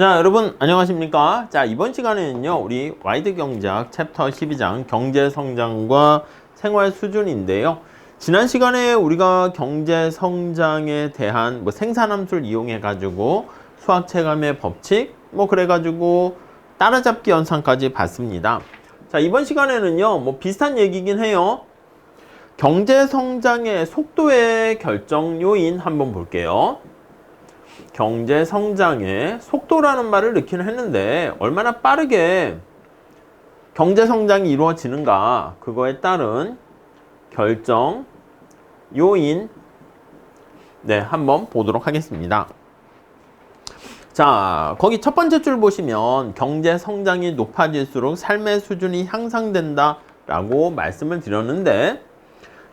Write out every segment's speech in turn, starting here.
자, 여러분 안녕하십니까? 자, 이번 시간에는요, 우리 와이드 경제학 챕터 12장 경제 성장과 생활 수준인데요. 지난 시간에 우리가 경제 성장에 대한 생산 함수를 이용해 가지고 수학 체감의 법칙 그래 가지고 따라잡기 현상까지 봤습니다. 자, 이번 시간에는요, 비슷한 얘기긴 해요. 경제 성장의 속도의 결정 요인 한번 볼게요. 경제 성장의 속도라는 말을 넣기는 했는데 얼마나 빠르게 경제 성장이 이루어지는가, 그거에 따른 결정 요인 한번 보도록 하겠습니다. 자, 거기 첫 번째 줄 보시면 경제 성장이 높아질수록 삶의 수준이 향상된다 라고 말씀을 드렸는데,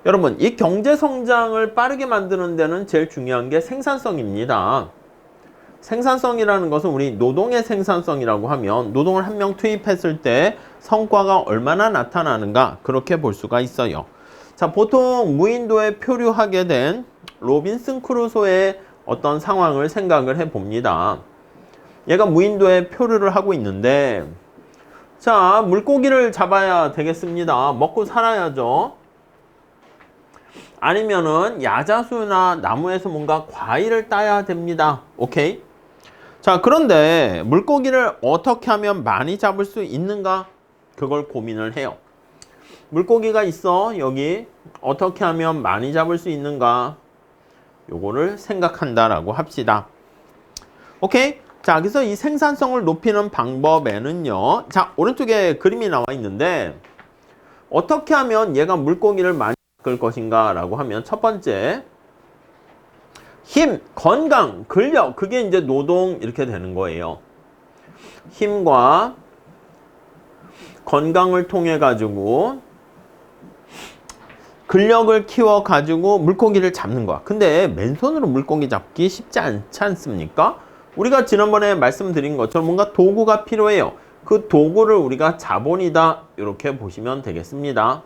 여러분 이 경제 성장을 빠르게 만드는 데는 제일 중요한 게 생산성입니다. 생산성이라는 것은 우리 노동의 생산성이라고 하면 노동을 한 명 투입했을 때 성과가 얼마나 나타나는가, 그렇게 볼 수가 있어요. 자, 보통 무인도에 표류하게 된 로빈슨 크루소의 어떤 상황을 생각을 해 봅니다. 얘가 무인도에 표류를 하고 있는데, 자, 물고기를 잡아야 되겠습니다. 먹고 살아야죠. 아니면은 야자수나 나무에서 뭔가 과일을 따야 됩니다. 오케이? 자, 그런데 물고기를 어떻게 하면 많이 잡을 수 있는가? 그걸 고민을 해요. 물고기가 있어. 여기 어떻게 하면 많이 잡을 수 있는가? 요거를 생각한다라고 합시다. 오케이? 자, 그래서 이 생산성을 높이는 방법에는요, 자, 오른쪽에 그림이 나와 있는데 어떻게 하면 얘가 물고기를 많이 잡을 것인가 라고 하면, 첫 번째 힘, 건강, 근력, 그게 이제 노동 이렇게 되는 거예요. 힘과 건강을 통해 가지고 근력을 키워 가지고 물고기를 잡는 거야. 근데 맨손으로 물고기 잡기 쉽지 않지 않습니까? 우리가 지난번에 말씀드린 것처럼 뭔가 도구가 필요해요. 그 도구를 우리가 자본이다, 이렇게 보시면 되겠습니다.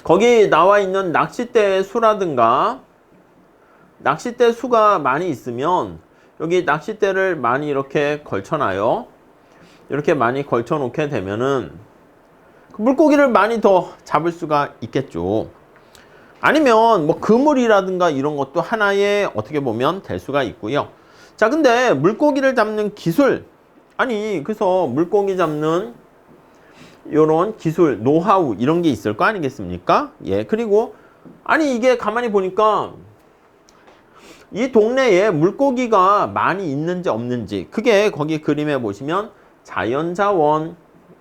거기 나와 있는 낚싯대의 수라든가, 낚싯대 수가 많이 있으면 여기 낚싯대를 많이 이렇게 걸쳐놔요. 이렇게 많이 걸쳐 놓게 되면은 물고기를 많이 더 잡을 수가 있겠죠. 아니면 그물이라든가 이런 것도 하나의 어떻게 보면 될 수가 있고요. 자, 근데 물고기를 잡는 기술, 그래서 물고기 잡는 요런 기술, 노하우 이런 게 있을 거 아니겠습니까? 예, 그리고 이게 가만히 보니까 이 동네에 물고기가 많이 있는지 없는지, 그게 거기 그림에 보시면 자연자원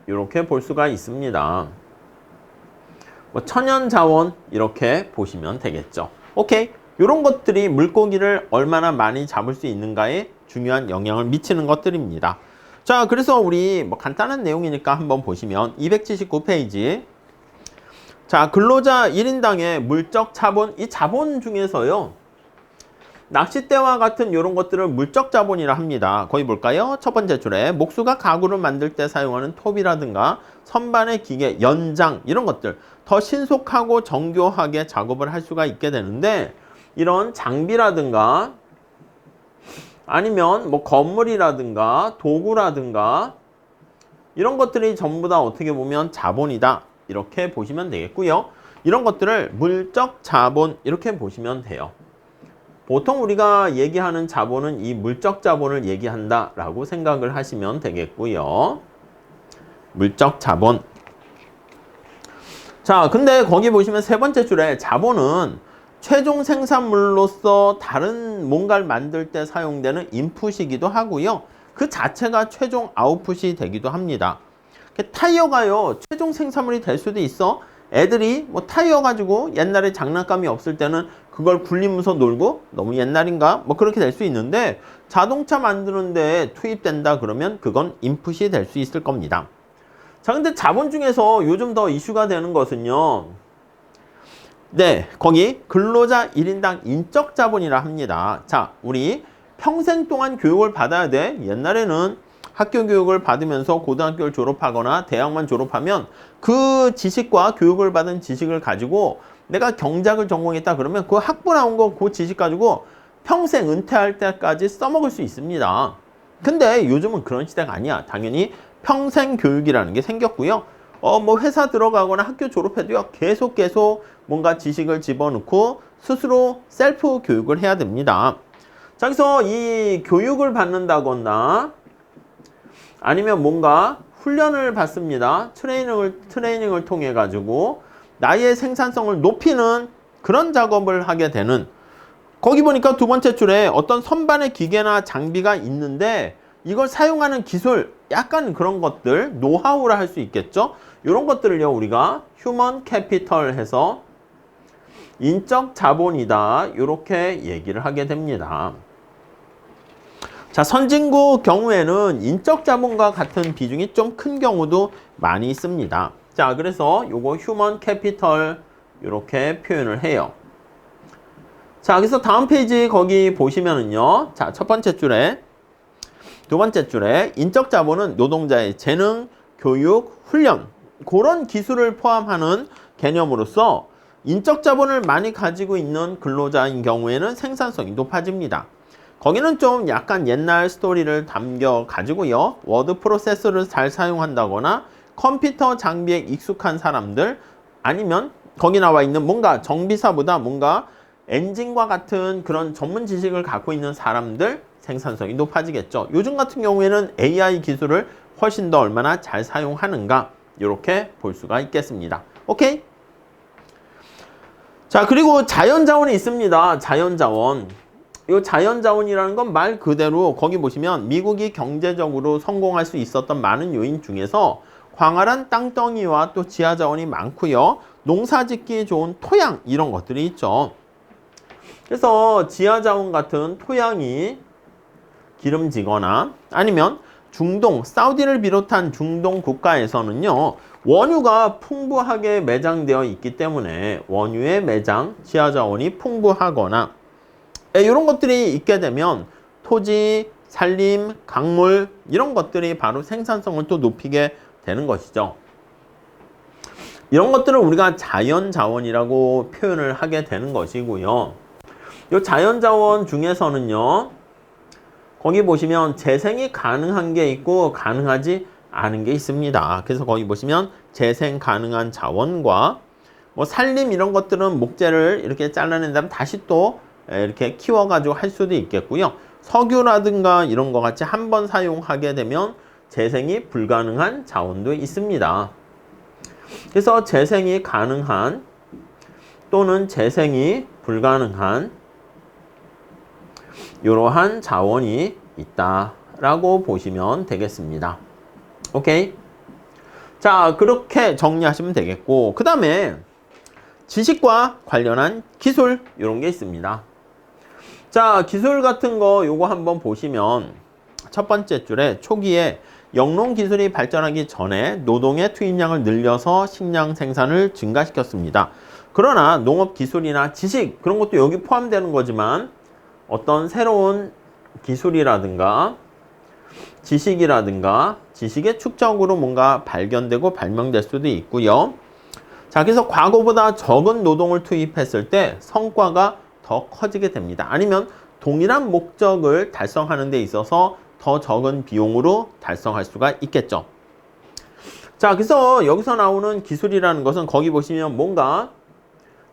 이렇게 볼 수가 있습니다. 천연자원 이렇게 보시면 되겠죠. 오케이, 이런 것들이 물고기를 얼마나 많이 잡을 수 있는가에 중요한 영향을 미치는 것들입니다. 자, 그래서 우리 간단한 내용이니까 한번 보시면 279페이지, 자, 근로자 1인당의 물적 자본, 이 자본 중에서요, 낚싯대와 같은 이런 것들을 물적 자본이라 합니다. 거기 볼까요? 첫 번째 줄에 목수가 가구를 만들 때 사용하는 톱이라든가 선반의 기계, 연장 이런 것들, 더 신속하고 정교하게 작업을 할 수가 있게 되는데, 이런 장비라든가 아니면 건물이라든가 도구라든가 이런 것들이 전부 다 어떻게 보면 자본이다, 이렇게 보시면 되겠고요. 이런 것들을 물적 자본 이렇게 보시면 돼요. 보통 우리가 얘기하는 자본은 이 물적 자본을 얘기한다 라고 생각을 하시면 되겠고요. 물적 자본. 자, 근데 거기 보시면 세 번째 줄에 자본은 최종 생산물로서 다른 뭔가를 만들 때 사용되는 인풋이기도 하고요. 그 자체가 최종 아웃풋이 되기도 합니다. 타이어가요, 최종 생산물이 될 수도 있어. 애들이 타이어 가지고 옛날에 장난감이 없을 때는 그걸 굴리면서 놀고, 너무 옛날인가? 그렇게 될 수 있는데, 자동차 만드는데 투입된다 그러면 그건 인풋이 될 수 있을 겁니다. 자, 근데 자본 중에서 요즘 더 이슈가 되는 것은요, 거기 근로자 1인당 인적 자본이라 합니다. 자, 우리 평생 동안 교육을 받아야 돼. 옛날에는 학교 교육을 받으면서 고등학교를 졸업하거나 대학만 졸업하면 그 지식과 교육을 받은 지식을 가지고 내가 경작을 전공했다 그러면 그 학부 나온 거 그 지식 가지고 평생 은퇴할 때까지 써먹을 수 있습니다. 근데 요즘은 그런 시대가 아니야. 당연히 평생 교육이라는 게 생겼고요. 뭐 회사 들어가거나 학교 졸업해도요. 계속 뭔가 지식을 집어넣고 스스로 셀프 교육을 해야 됩니다. 자, 그래서 이 교육을 받는다거나 아니면 뭔가 훈련을 받습니다. 트레이닝을 통해 가지고 나의 생산성을 높이는 그런 작업을 하게 되는, 거기 보니까 두 번째 줄에 어떤 선반의 기계나 장비가 있는데 이걸 사용하는 기술, 약간 그런 것들, 노하우라 할 수 있겠죠. 이런 것들을요 우리가 휴먼 캐피털 해서 인적 자본이다, 이렇게 얘기를 하게 됩니다. 자, 선진국 경우에는 인적 자본과 같은 비중이 좀 큰 경우도 많이 있습니다. 자, 그래서 요거 휴먼 캐피털 이렇게 표현을 해요. 자, 그래서 다음 페이지 거기 보시면은요. 자, 첫 번째 줄에, 두 번째 줄에 인적 자본은 노동자의 재능, 교육, 훈련, 그런 기술을 포함하는 개념으로서 인적 자본을 많이 가지고 있는 근로자인 경우에는 생산성이 높아집니다. 거기는 좀 약간 옛날 스토리를 담겨 가지고요. 워드 프로세서를 잘 사용한다거나 컴퓨터 장비에 익숙한 사람들, 아니면 거기 나와 있는 뭔가 정비사보다 뭔가 엔진과 같은 그런 전문 지식을 갖고 있는 사람들 생산성이 높아지겠죠. 요즘 같은 경우에는 AI 기술을 훨씬 더 얼마나 잘 사용하는가, 이렇게 볼 수가 있겠습니다. 오케이? 자, 그리고 자연자원이 있습니다. 자연자원. 이 자연자원이라는 건 말 그대로 거기 보시면 미국이 경제적으로 성공할 수 있었던 많은 요인 중에서 광활한 땅덩이와 또 지하자원이 많고요. 농사짓기 좋은 토양, 이런 것들이 있죠. 그래서 지하자원 같은 토양이 기름지거나 아니면 중동, 사우디를 비롯한 중동 국가에서는요. 원유가 풍부하게 매장되어 있기 때문에 원유의 매장, 지하자원이 풍부하거나 이런 것들이 있게 되면 토지, 산림, 강물, 이런 것들이 바로 생산성을 또 높이게 되는 것이죠. 이런 것들을 우리가 자연자원이라고 표현을 하게 되는 것이고요. 이 자연자원 중에서는요, 거기 보시면 재생이 가능한 게 있고 가능하지 않은 게 있습니다. 그래서 거기 보시면 재생 가능한 자원과 뭐 산림, 이런 것들은 목재를 이렇게 잘라낸 다음 다시 또 이렇게 키워가지고 할 수도 있겠고요. 석유라든가 이런 거 같이 한번 사용하게 되면 재생이 불가능한 자원도 있습니다. 그래서 재생이 가능한 또는 재생이 불가능한 이러한 자원이 있다라고 보시면 되겠습니다. 오케이? 자, 그렇게 정리하시면 되겠고, 그 다음에 지식과 관련한 기술, 이런 게 있습니다. 자, 기술 같은 거 요거 한번 보시면 첫 번째 줄에 초기에 영농 기술이 발전하기 전에 노동의 투입량을 늘려서 식량 생산을 증가시켰습니다. 그러나 농업 기술이나 지식, 그런 것도 여기 포함되는 거지만 어떤 새로운 기술이라든가 지식이라든가 지식의 축적으로 뭔가 발견되고 발명될 수도 있고요. 자, 그래서 과거보다 적은 노동을 투입했을 때 성과가 더 커지게 됩니다. 아니면 동일한 목적을 달성하는 데 있어서 더 적은 비용으로 달성할 수가 있겠죠. 자, 그래서 여기서 나오는 기술이라는 것은 거기 보시면 뭔가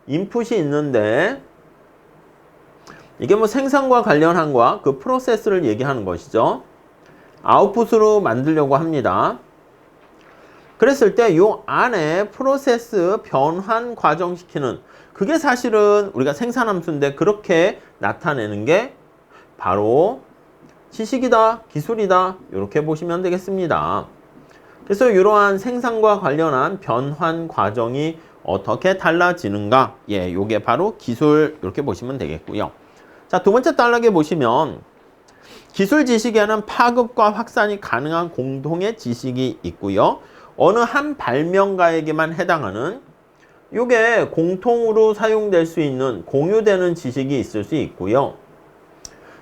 인풋이 있는데 이게 뭐 생산과 관련한 거와 그 프로세스를 얘기하는 것이죠. 아웃풋으로 만들려고 합니다. 그랬을 때 이 안에 프로세스 변환 과정시키는, 그게 사실은 우리가 생산함수인데 그렇게 나타내는 게 바로 지식이다, 기술이다, 이렇게 보시면 되겠습니다. 그래서 이러한 생산과 관련한 변환 과정이 어떻게 달라지는가, 요게 바로 기술, 이렇게 보시면 되겠고요. 자, 두 번째 단락에 보시면 기술 지식에는 파급과 확산이 가능한 공통의 지식이 있고요. 어느 한 발명가에게만 해당하는, 이게 공통으로 사용될 수 있는 공유되는 지식이 있을 수 있고요.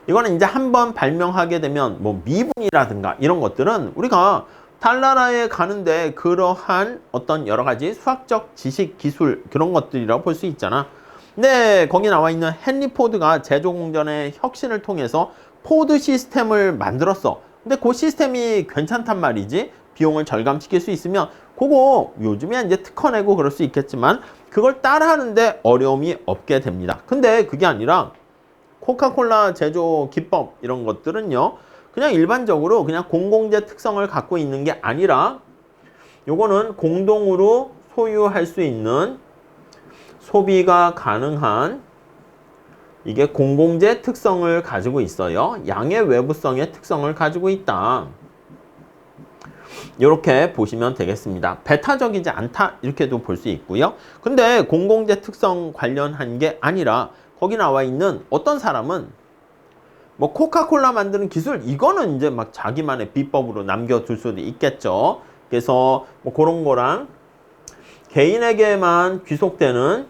이거는 이제 한번 발명하게 되면 뭐 미분이라든가 이런 것들은 우리가 달나라에 가는데 그러한 어떤 여러 가지 수학적 지식, 기술, 그런 것들이라고 볼 수 있잖아. 근데 거기 나와 있는 헨리 포드가 제조 공정의 혁신을 통해서 포드 시스템을 만들었어. 근데 그 시스템이 괜찮단 말이지. 비용을 절감시킬 수 있으면 그거 요즘에 이제 특허 내고 그럴 수 있겠지만 그걸 따라하는데 어려움이 없게 됩니다. 근데 그게 아니라 코카콜라 제조 기법 이런 것들은요. 그냥 일반적으로 그냥 공공재 특성을 갖고 있는 게 아니라 요거는 공동으로 소유할 수 있는 소비가 가능한 이게 공공재 특성을 가지고 있어요. 양의 외부성의 특성을 가지고 있다. 이렇게 보시면 되겠습니다. 배타적이지 않다 이렇게도 볼 수 있고요. 근데 공공재 특성 관련한 게 아니라 거기 나와 있는 어떤 사람은 뭐 코카콜라 만드는 기술 이거는 이제 막 자기만의 비법으로 남겨둘 수도 있겠죠. 그래서 뭐 그런 거랑 개인에게만 귀속되는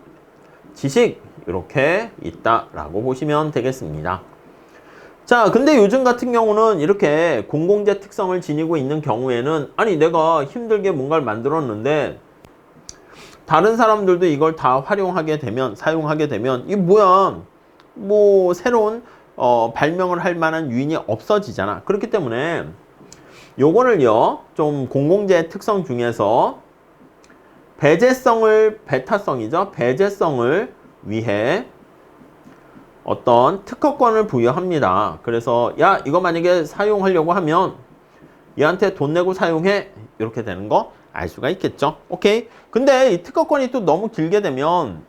지식 이렇게 있다라고 보시면 되겠습니다. 자, 근데 요즘 같은 경우는 이렇게 공공재 특성을 지니고 있는 경우에는 아니 내가 힘들게 뭔가를 만들었는데 다른 사람들도 이걸 다 활용하게 되면 사용하게 되면 이게 뭐야 뭐 새로운 발명을 할 만한 유인이 없어지잖아. 그렇기 때문에 요거를요 좀 공공재 특성 중에서 배타성이죠. 배제성을 위해 어떤 특허권을 부여합니다. 그래서 야 이거 만약에 사용하려고 하면 얘한테 돈 내고 사용해 이렇게 되는 거 알 수가 있겠죠. 오케이. 근데 이 특허권이 또 너무 길게 되면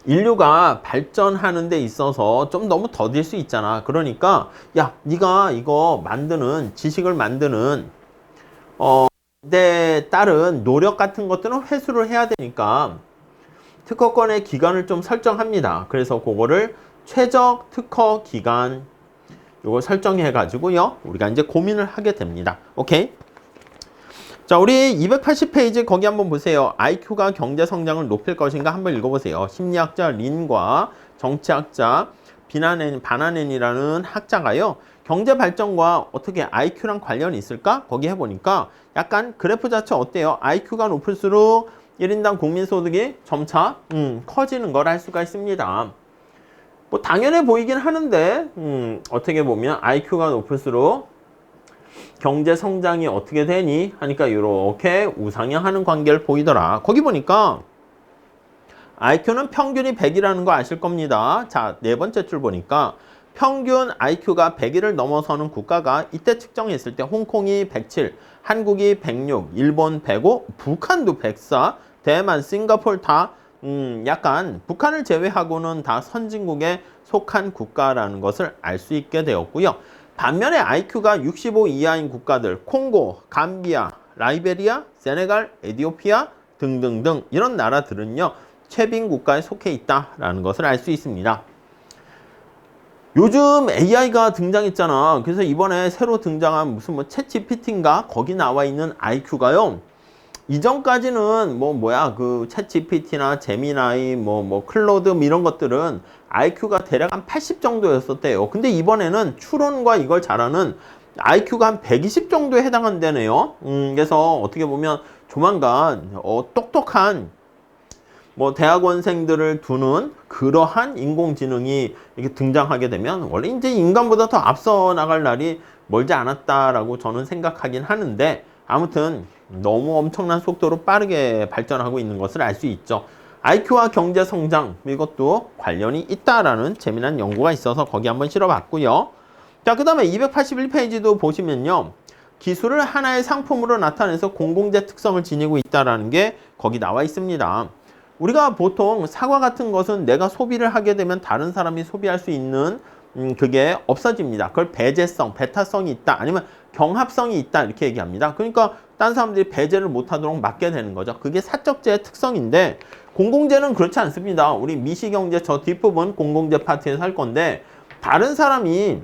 인류가 발전하는 데 있어서 좀 너무 더딜 수 있잖아. 그러니까 야 네가 이거 만드는 지식을 만드는 데 따른 노력 같은 것들은 회수를 해야 되니까 특허권의 기간을 좀 설정합니다. 그래서 그거를 최적 특허 기간 요걸 설정해 가지고요. 우리가 이제 고민을 하게 됩니다. 오케이? 자, 우리 280페이지 거기 한번 보세요. IQ가 경제 성장을 높일 것인가 한번 읽어보세요. 심리학자 린과 정치학자 바나넨이라는 학자가요. 경제 발전과 어떻게 IQ랑 관련이 있을까? 거기 해보니까 약간 그래프 자체 어때요? IQ가 높을수록 1인당 국민소득이 점차 커지는 걸 알 수가 있습니다. 뭐 당연해 보이긴 하는데 어떻게 보면 IQ가 높을수록 경제 성장이 어떻게 되니? 하니까 이렇게 우상향하는 관계를 보이더라. 거기 보니까 IQ는 평균이 100이라는 거 아실 겁니다. 자, 네 번째 줄 보니까 평균 IQ가 100을 넘어서는 국가가 이때 측정했을 때 홍콩이 107, 한국이 106, 일본 105, 북한도 104, 대만, 싱가포르 다 약간 북한을 제외하고는 다 선진국에 속한 국가라는 것을 알 수 있게 되었고요. 반면에 IQ가 65 이하인 국가들 콩고, 감비아, 라이베리아, 세네갈, 에티오피아 등등등 이런 나라들은요. 최빈 국가에 속해 있다라는 것을 알 수 있습니다. 요즘 AI가 등장했잖아. 그래서 이번에 새로 등장한 무슨 뭐 챗GPT인가 거기 나와 있는 IQ가요. 이전까지는 그 챗GPT나 제미나이 클로드 이런 것들은 IQ가 대략 한 80 정도였었대요. 근데 이번에는 추론과 이걸 잘하는 IQ가 한 120 정도에 해당한다네요. 그래서 어떻게 보면 조만간 똑똑한 대학원생들을 두는 그러한 인공지능이 이렇게 등장하게 되면 원래 이제 인간보다 더 앞서 나갈 날이 멀지 않았다라고 저는 생각하긴 하는데 아무튼 너무 엄청난 속도로 빠르게 발전하고 있는 것을 알 수 있죠. IQ와 경제 성장 이것도 관련이 있다라는 재미난 연구가 있어서 거기 한번 실어봤고요. 자, 그 다음에 281페이지도 보시면요. 기술을 하나의 상품으로 나타내서 공공재 특성을 지니고 있다라는 게 거기 나와 있습니다. 우리가 보통 사과 같은 것은 내가 소비를 하게 되면 다른 사람이 소비할 수 있는 그게 없어집니다. 그걸 배제성, 배타성이 있다 아니면 경합성이 있다 이렇게 얘기합니다. 그러니까 딴 사람들이 배제를 못하도록 막게 되는 거죠. 그게 사적재의 특성인데 공공재는 그렇지 않습니다. 우리 미시경제 저 뒷부분 공공재 파트에서 할 건데 다른 사람이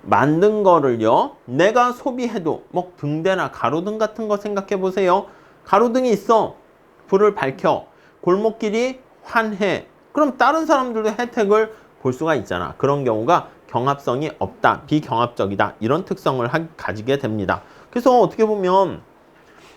만든 거를요 내가 소비해도 등대나 가로등 같은 거 생각해 보세요. 가로등이 있어. 불을 밝혀. 골목길이 환해. 그럼 다른 사람들도 혜택을 볼 수가 있잖아. 그런 경우가 경합성이 없다. 비경합적이다. 이런 특성을 가지게 됩니다. 그래서 어떻게 보면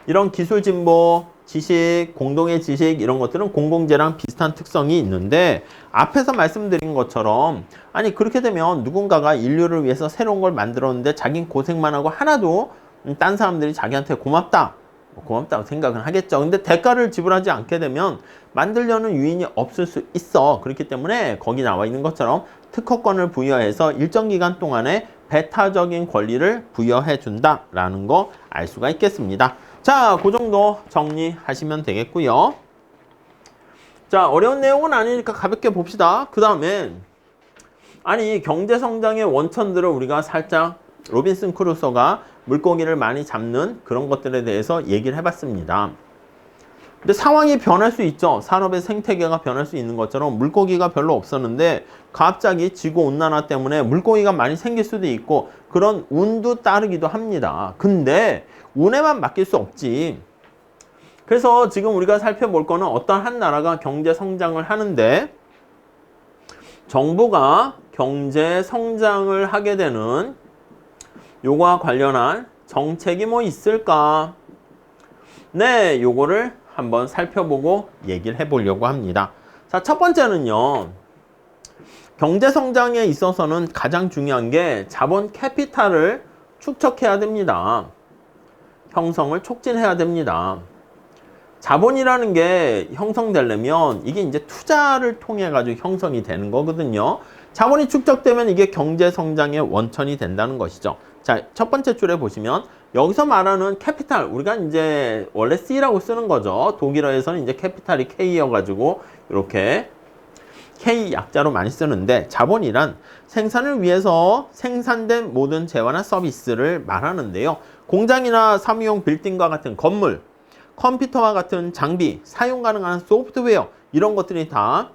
이런 기술 진보 지식, 공동의 지식 이런 것들은 공공재랑 비슷한 특성이 있는데 앞에서 말씀드린 것처럼 아니 그렇게 되면 누군가가 인류를 위해서 새로운 걸 만들었는데 자긴 고생만 하고 하나도 딴 사람들이 자기한테 고맙다고 생각은 하겠죠. 근데 대가를 지불하지 않게 되면 만들려는 유인이 없을 수 있어. 그렇기 때문에 거기 나와 있는 것처럼 특허권을 부여해서 일정 기간 동안에 배타적인 권리를 부여해 준다라는 거 알 수가 있겠습니다. 자, 그 정도 정리하시면 되겠고요. 자, 어려운 내용은 아니니까 가볍게 봅시다. 그 다음에 아니 경제성장의 원천들을 우리가 살짝 로빈슨 크루소가 물고기를 많이 잡는 그런 것들에 대해서 얘기를 해봤습니다. 근데 상황이 변할 수 있죠. 산업의 생태계가 변할 수 있는 것처럼 물고기가 별로 없었는데 갑자기 지구온난화 때문에 물고기가 많이 생길 수도 있고 그런 운도 따르기도 합니다. 근데 운에만 맡길 수 없지. 그래서 지금 우리가 살펴볼 거는 어떤 한 나라가 경제 성장을 하는데 정부가 경제 성장을 하게 되는 요거와 관련한 정책이 뭐 있을까? 네, 요거를 한번 살펴보고 얘기를 해보려고 합니다. 자, 첫 번째는요. 경제 성장에 있어서는 가장 중요한 게 자본 캐피탈을 축적해야 됩니다. 형성을 촉진해야 됩니다. 자본이라는 게 형성되려면 이게 이제 투자를 통해 가지고 형성이 되는 거거든요. 자본이 축적되면 이게 경제 성장의 원천이 된다는 것이죠. 자, 첫 번째 줄에 보시면 여기서 말하는 캐피탈, 우리가 이제 원래 C라고 쓰는 거죠. 독일어에서는 이제 캐피탈이 K여가지고 이렇게 K 약자로 많이 쓰는데 자본이란 생산을 위해서 생산된 모든 재화나 서비스를 말하는데요. 공장이나 사무용 빌딩과 같은 건물, 컴퓨터와 같은 장비, 사용 가능한 소프트웨어 이런 것들이 다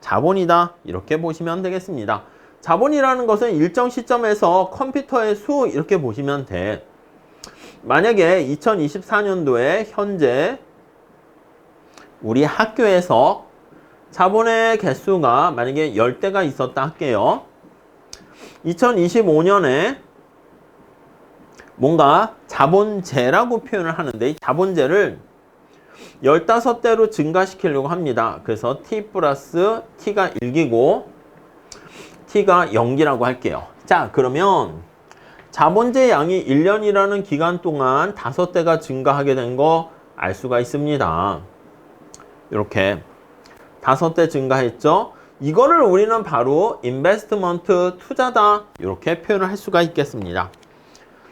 자본이다 이렇게 보시면 되겠습니다. 자본이라는 것은 일정 시점에서 컴퓨터의 수 이렇게 보시면 돼. 만약에 2024년도에 현재 우리 학교에서 자본의 개수가 만약에 10대가 있었다 할게요. 2025년에 뭔가 자본재라고 표현을 하는데 이 자본재를 15대로 증가시키려고 합니다. 그래서 T 플러스 T가 1기고 T가 0기라고 할게요. 자, 그러면 자본재 양이 1년이라는 기간 동안 5대가 증가하게 된 거 알 수가 있습니다. 이렇게 5대 증가했죠? 이거를 우리는 바로 인베스트먼트 투자다 이렇게 표현을 할 수가 있겠습니다.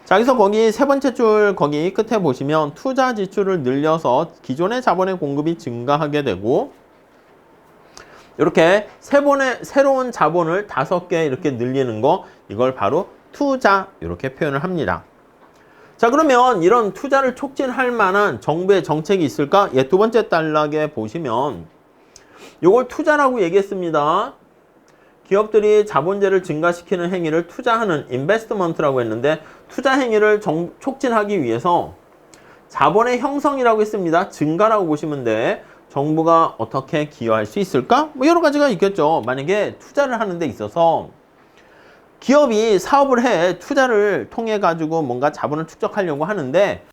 자, 여기서 거기 세 번째 줄 거기 끝에 보시면 투자 지출을 늘려서 기존의 자본의 공급이 증가하게 되고 이렇게 새로운 자본을 5개 이렇게 늘리는 거 이걸 바로 투자 이렇게 표현을 합니다. 자, 그러면 이런 투자를 촉진할 만한 정부의 정책이 있을까? 예, 두 번째 단락에 보시면 이걸 투자라고 얘기했습니다. 기업들이 자본재를 증가시키는 행위를 투자하는 인베스트먼트라고 했는데 투자 행위를 촉진하기 위해서 자본의 형성이라고 했습니다. 증가라고 보시면 돼. 정부가 어떻게 기여할 수 있을까? 뭐 여러 가지가 있겠죠. 만약에 투자를 하는 데 있어서 기업이 사업을 해 투자를 통해 가지고 뭔가 자본을 축적하려고 하는데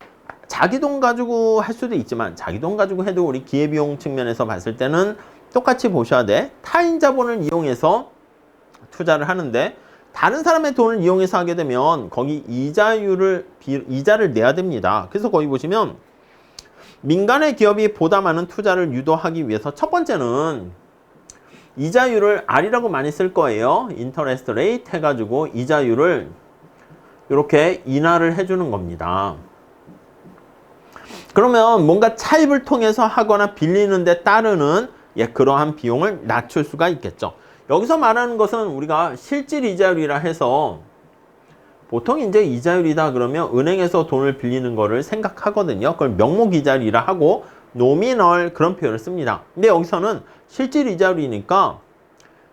자기 돈 가지고 할 수도 있지만 자기 돈 가지고 해도 우리 기회비용 측면에서 봤을 때는 똑같이 보셔야 돼. 타인 자본을 이용해서 투자를 하는데 다른 사람의 돈을 이용해서 하게 되면 거기 이자를 내야 됩니다. 그래서 거기 보시면 민간의 기업이 보다 많은 투자를 유도하기 위해서 첫 번째는 이자율을 R이라고 많이 쓸 거예요. 인터레스트 레이트 해가지고 이자율을 이렇게 인하를 해주는 겁니다. 그러면 뭔가 차입을 통해서 하거나 빌리는 데 따르는 그러한 비용을 낮출 수가 있겠죠. 여기서 말하는 것은 우리가 실질 이자율이라 해서 보통 이제 이자율이다 그러면 은행에서 돈을 빌리는 거를 생각하거든요. 그걸 명목 이자율이라 하고 노미널 그런 표현을 씁니다. 근데 여기서는 실질 이자율이니까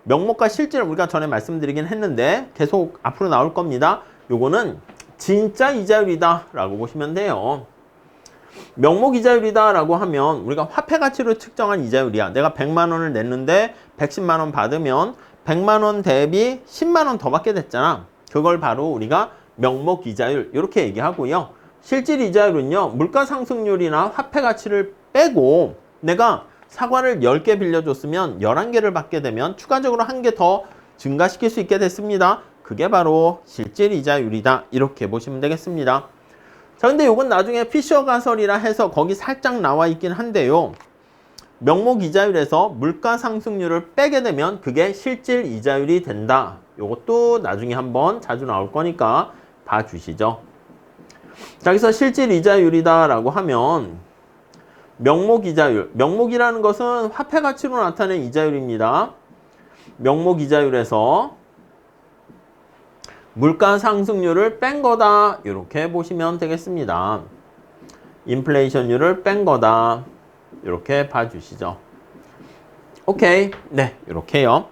명목과 실질 우리가 전에 말씀드리긴 했는데 계속 앞으로 나올 겁니다. 요거는 진짜 이자율이다 라고 보시면 돼요. 명목 이자율이다 라고 하면 우리가 화폐 가치로 측정한 이자율이야. 내가 100만 원을 냈는데 110만 원 받으면 100만 원 대비 10만 원 더 받게 됐잖아. 그걸 바로 우리가 명목 이자율 이렇게 얘기하고요. 실질 이자율은요, 물가 상승률이나 화폐 가치를 빼고 내가 사과를 10개 빌려줬으면 11개를 받게 되면 추가적으로 1개 더 증가시킬 수 있게 됐습니다. 그게 바로 실질 이자율이다. 이렇게 보시면 되겠습니다. 자, 근데 이건 나중에 피셔 가설이라 해서 거기 살짝 나와 있긴 한데요. 명목 이자율에서 물가 상승률을 빼게 되면 그게 실질 이자율이 된다. 이것도 나중에 한번 자주 나올 거니까 봐주시죠. 자, 여기서 실질 이자율이다 라고 하면 명목 이자율, 명목이라는 것은 화폐 가치로 나타낸 이자율입니다. 명목 이자율에서 물가 상승률을 뺀 거다. 이렇게 보시면 되겠습니다. 인플레이션율을 뺀 거다. 이렇게 봐주시죠. 오케이. 네, 이렇게요.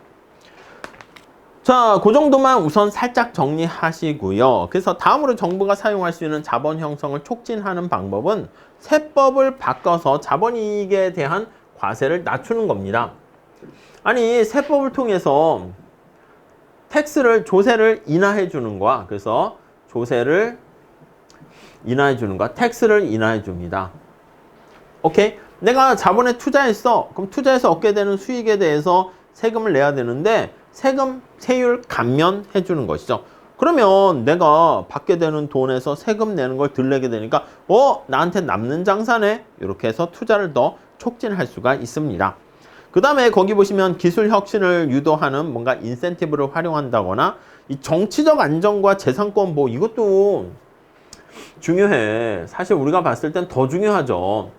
자, 그 정도만 우선 살짝 정리하시고요. 그래서 다음으로 정부가 사용할 수 있는 자본 형성을 촉진하는 방법은 세법을 바꿔서 자본이익에 대한 과세를 낮추는 겁니다. 아니, 세법을 통해서 조세를 인하해 주는 거야. 그래서 조세를 인하해 주는 거야. 텍스를 인하해 줍니다. 오케이? 내가 자본에 투자했어. 그럼 투자해서 얻게 되는 수익에 대해서 세금을 내야 되는데 세율 감면해 주는 것이죠. 그러면 내가 받게 되는 돈에서 세금 내는 걸 덜 내게 되니까 나한테 남는 장사네. 이렇게 해서 투자를 더 촉진할 수가 있습니다. 그 다음에 거기 보시면 기술 혁신을 유도하는 뭔가 인센티브를 활용한다거나 이 정치적 안정과 재산권 보호 이것도 중요해. 사실 우리가 봤을 땐 더 중요하죠.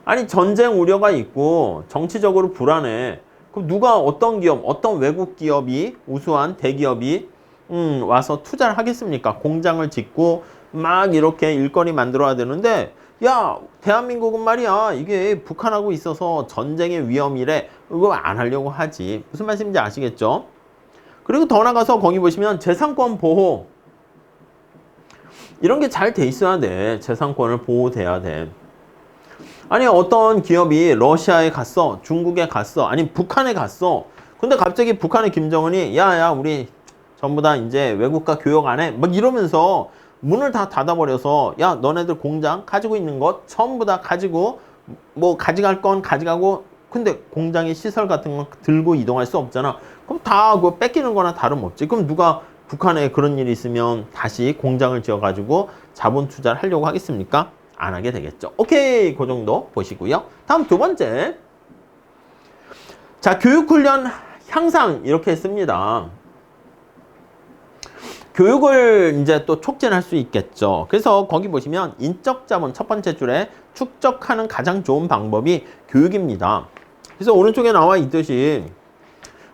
아니 전쟁 우려가 있고 정치적으로 불안해. 그럼 누가 어떤 기업, 어떤 외국 기업이 우수한 대기업이 와서 투자를 하겠습니까? 공장을 짓고 막 이렇게 일거리 만들어야 되는데 야 대한민국은 말이야 이게 북한하고 있어서 전쟁의 위험이래. 이거 안 하려고 하지. 무슨 말씀인지 아시겠죠? 그리고 더 나가서 거기 보시면 재산권 보호 이런 게 잘 돼 있어야 돼. 재산권을 보호돼야 돼. 아니 어떤 기업이 러시아에 갔어, 중국에 갔어, 아니 북한에 갔어. 근데 갑자기 북한의 김정은이 야야 우리 전부 다 이제 외국가 교역 안 해. 막 이러면서 문을 다 닫아버려서 야 너네들 공장 가지고 있는 것 전부 다 가지고 뭐 가져갈 건 가져가고 근데 공장의 시설 같은 거 들고 이동할 수 없잖아. 그럼 다 그거 뺏기는 거나 다름없지. 그럼 누가 북한에 그런 일이 있으면 다시 공장을 지어가지고 자본 투자를 하려고 하겠습니까? 안 하게 되겠죠. 오케이, 그 정도 보시고요. 다음 두 번째. 자, 교육훈련 향상 이렇게 했습니다. 교육을 이제 또 촉진할 수 있겠죠. 그래서 거기 보시면 인적 자본 첫 번째 줄에 축적하는 가장 좋은 방법이 교육입니다. 그래서 오른쪽에 나와 있듯이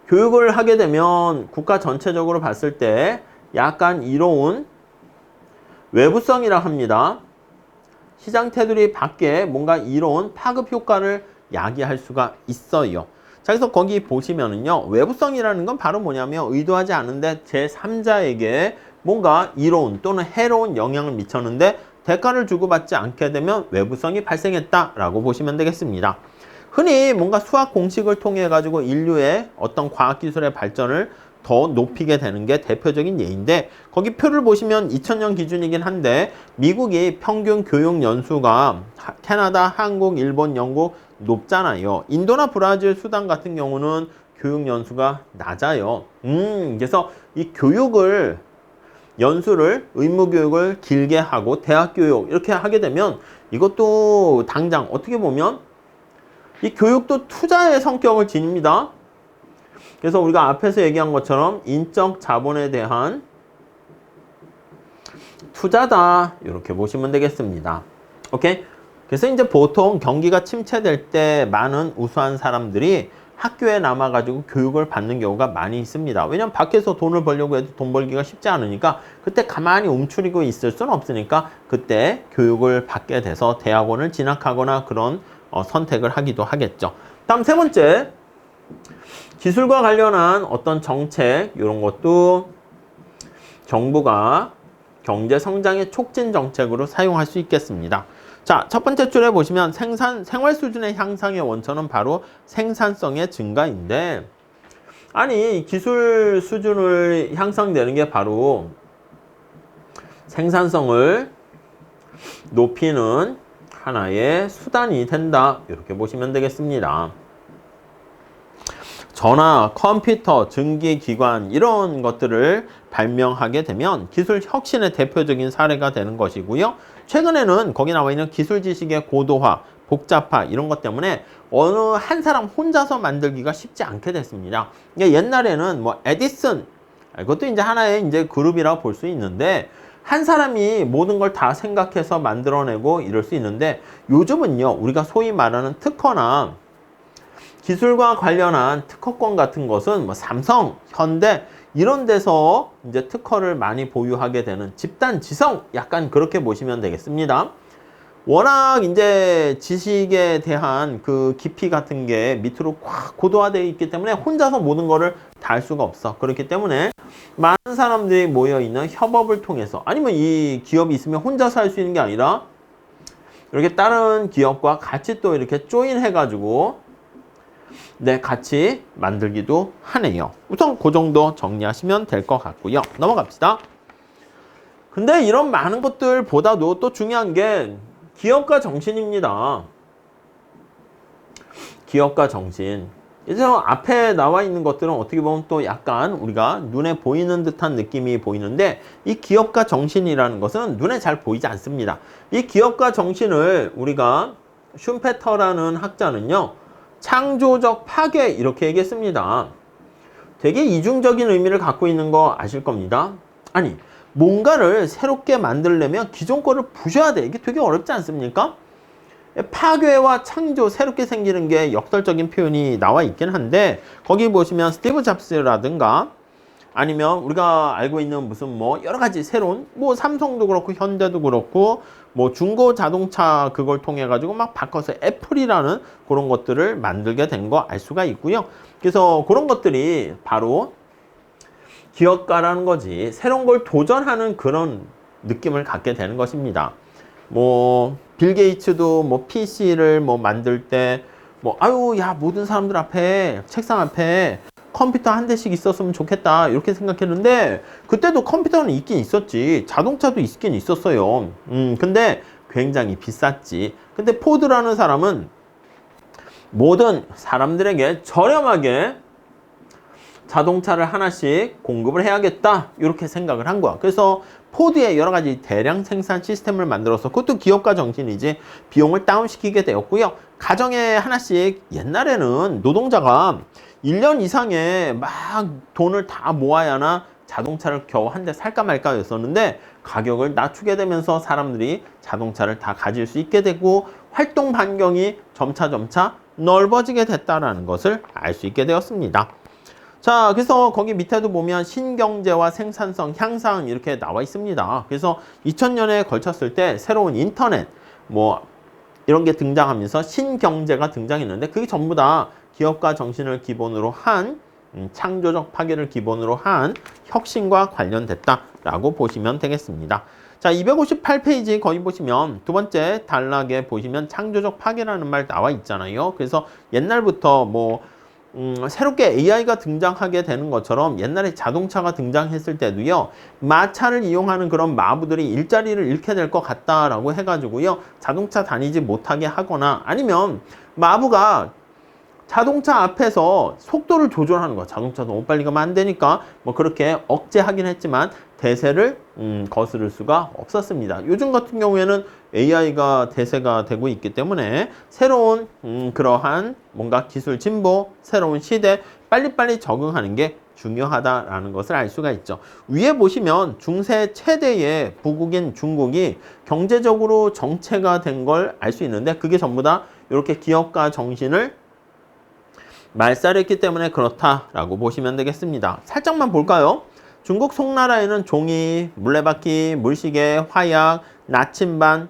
교육을 하게 되면 국가 전체적으로 봤을 때 약간 이로운 외부성이라 합니다. 시장 테두리 밖에 뭔가 이로운 파급 효과를 야기할 수가 있어요. 자, 그래서 거기 보시면은요, 외부성이라는 건 바로 뭐냐면 의도하지 않은데 제3자에게 뭔가 이로운 또는 해로운 영향을 미쳤는데 대가를 주고받지 않게 되면 외부성이 발생했다라고 보시면 되겠습니다. 흔히 뭔가 수학 공식을 통해 가지고 인류의 어떤 과학기술의 발전을 더 높이게 되는 게 대표적인 예인데 거기 표를 보시면 2000년 기준이긴 한데 미국이 평균 교육 연수가 캐나다, 한국, 일본, 영국 높잖아요. 인도나 브라질, 수단 같은 경우는 교육 연수가 낮아요. 그래서 이 교육을 연수를 의무교육을 길게 하고 대학교육 이렇게 하게 되면 이것도 당장 어떻게 보면 이 교육도 투자의 성격을 지닙니다. 그래서 우리가 앞에서 얘기한 것처럼 인적 자본에 대한 투자다 이렇게 보시면 되겠습니다. 오케이? 그래서 이제 보통 경기가 침체될 때 많은 우수한 사람들이 학교에 남아가지고 교육을 받는 경우가 많이 있습니다. 왜냐면 밖에서 돈을 벌려고 해도 돈 벌기가 쉽지 않으니까 그때 가만히 움츠리고 있을 수는 없으니까 그때 교육을 받게 돼서 대학원을 진학하거나 그런 선택을 하기도 하겠죠. 다음 세 번째, 기술과 관련한 어떤 정책 이런 것도 정부가 경제 성장의 촉진 정책으로 사용할 수 있겠습니다. 자, 첫 번째 줄에 보시면 생활 수준의 향상의 원천은 바로 생산성의 증가인데 아니 기술 수준을 향상되는 게 바로 생산성을 높이는 하나의 수단이 된다. 이렇게 보시면 되겠습니다. 전화, 컴퓨터, 증기기관 이런 것들을 발명하게 되면 기술 혁신의 대표적인 사례가 되는 것이고요. 최근에는 거기 나와 있는 기술 지식의 고도화, 복잡화 이런 것 때문에 어느 한 사람 혼자서 만들기가 쉽지 않게 됐습니다. 옛날에는 뭐 에디슨, 이것도 이제 하나의 이제 그룹이라고 볼 수 있는데 한 사람이 모든 걸 다 생각해서 만들어내고 이럴 수 있는데 요즘은요, 우리가 소위 말하는 특허나 기술과 관련한 특허권 같은 것은 뭐 삼성, 현대 이런 데서 이제 특허를 많이 보유하게 되는 집단 지성, 약간 그렇게 보시면 되겠습니다. 워낙 이제 지식에 대한 그 깊이 같은 게 밑으로 꽉 고도화되어 있기 때문에 혼자서 모든 거를 다 할 수가 없어. 그렇기 때문에 많은 사람들이 모여 있는 협업을 통해서, 아니면 이 기업이 있으면 혼자서 할 수 있는 게 아니라 이렇게 다른 기업과 같이 또 이렇게 조인해 가지고 같이 만들기도 하네요. 우선 그 정도 정리하시면 될 것 같고요. 넘어갑시다. 근데 이런 많은 것들보다도 또 중요한 게 기업가 정신입니다. 기업가 정신. 이제 앞에 나와 있는 것들은 어떻게 보면 또 약간 우리가 눈에 보이는 듯한 느낌이 보이는데 이 기업가 정신이라는 것은 눈에 잘 보이지 않습니다. 이 기업가 정신을 우리가 슌페터라는 학자는요, 창조적 파괴 이렇게 얘기했습니다. 되게 이중적인 의미를 갖고 있는 거 아실 겁니다. 아니, 뭔가를 새롭게 만들려면 기존 거를 부셔야 돼. 이게 되게 어렵지 않습니까? 파괴와 창조, 새롭게 생기는 게 역설적인 표현이 나와 있긴 한데 거기 보시면 스티브 잡스라든가 아니면 우리가 알고 있는 무슨 뭐 여러 가지 새로운 뭐 삼성도 그렇고 현대도 그렇고 뭐 중고 자동차 그걸 통해 가지고 막 바꿔서 애플이라는 그런 것들을 만들게 된 거 알 수가 있고요. 그래서 그런 것들이 바로 기업가라는 거지, 새로운 걸 도전하는 그런 느낌을 갖게 되는 것입니다. 뭐 빌 게이츠도 뭐 PC를 뭐 만들 때 뭐 아유 야 모든 사람들 앞에 책상 앞에 컴퓨터 한 대씩 있었으면 좋겠다 이렇게 생각했는데 그때도 컴퓨터는 있긴 있었지, 자동차도 있긴 있었어요. 근데 굉장히 비쌌지. 근데 포드라는 사람은 모든 사람들에게 저렴하게 자동차를 하나씩 공급을 해야겠다 이렇게 생각을 한 거야. 그래서 포드의 여러 가지 대량 생산 시스템을 만들어서, 그것도 기업가 정신이지, 비용을 다운시키게 되었고요. 가정에 하나씩, 옛날에는 노동자가 1년 이상에 막 돈을 다 모아야나 자동차를 겨우 한 대 살까 말까 였었는데 가격을 낮추게 되면서 사람들이 자동차를 다 가질 수 있게 되고 활동 반경이 점차 넓어지게 됐다는 것을 알 수 있게 되었습니다. 자, 그래서 거기 밑에도 보면 신경제와 생산성 향상 이렇게 나와 있습니다. 그래서 2000년에 걸쳤을 때 새로운 인터넷 뭐 이런 게 등장하면서 신경제가 등장했는데 그게 전부 다 기업가 정신을 기본으로 한 창조적 파괴를 기본으로 한 혁신과 관련됐다라고 보시면 되겠습니다. 자, 258페이지 거기 보시면 두 번째 단락에 보시면 창조적 파괴라는 말 나와 있잖아요. 그래서 옛날부터 뭐 새롭게 AI가 등장하게 되는 것처럼 옛날에 자동차가 등장했을 때도요, 마차를 이용하는 그런 마부들이 일자리를 잃게 될 것 같다라고 해가지고요, 자동차 다니지 못하게 하거나 아니면 마부가 자동차 앞에서 속도를 조절하는 거야. 자동차 너무 빨리 가면 안 되니까 뭐 그렇게 억제하긴 했지만 대세를 거스를 수가 없었습니다. 요즘 같은 경우에는 AI가 대세가 되고 있기 때문에 새로운 그러한 뭔가 기술 진보, 새로운 시대 빨리빨리 적응하는 게 중요하다라는 것을 알 수가 있죠. 위에 보시면 중세 최대의 부국인 중국이 경제적으로 정체가 된 걸 알 수 있는데 그게 전부 다 이렇게 기업가 정신을 말살했기 때문에 그렇다라고 보시면 되겠습니다. 살짝만 볼까요? 중국 송나라에는 종이, 물레바퀴, 물시계, 화약, 나침반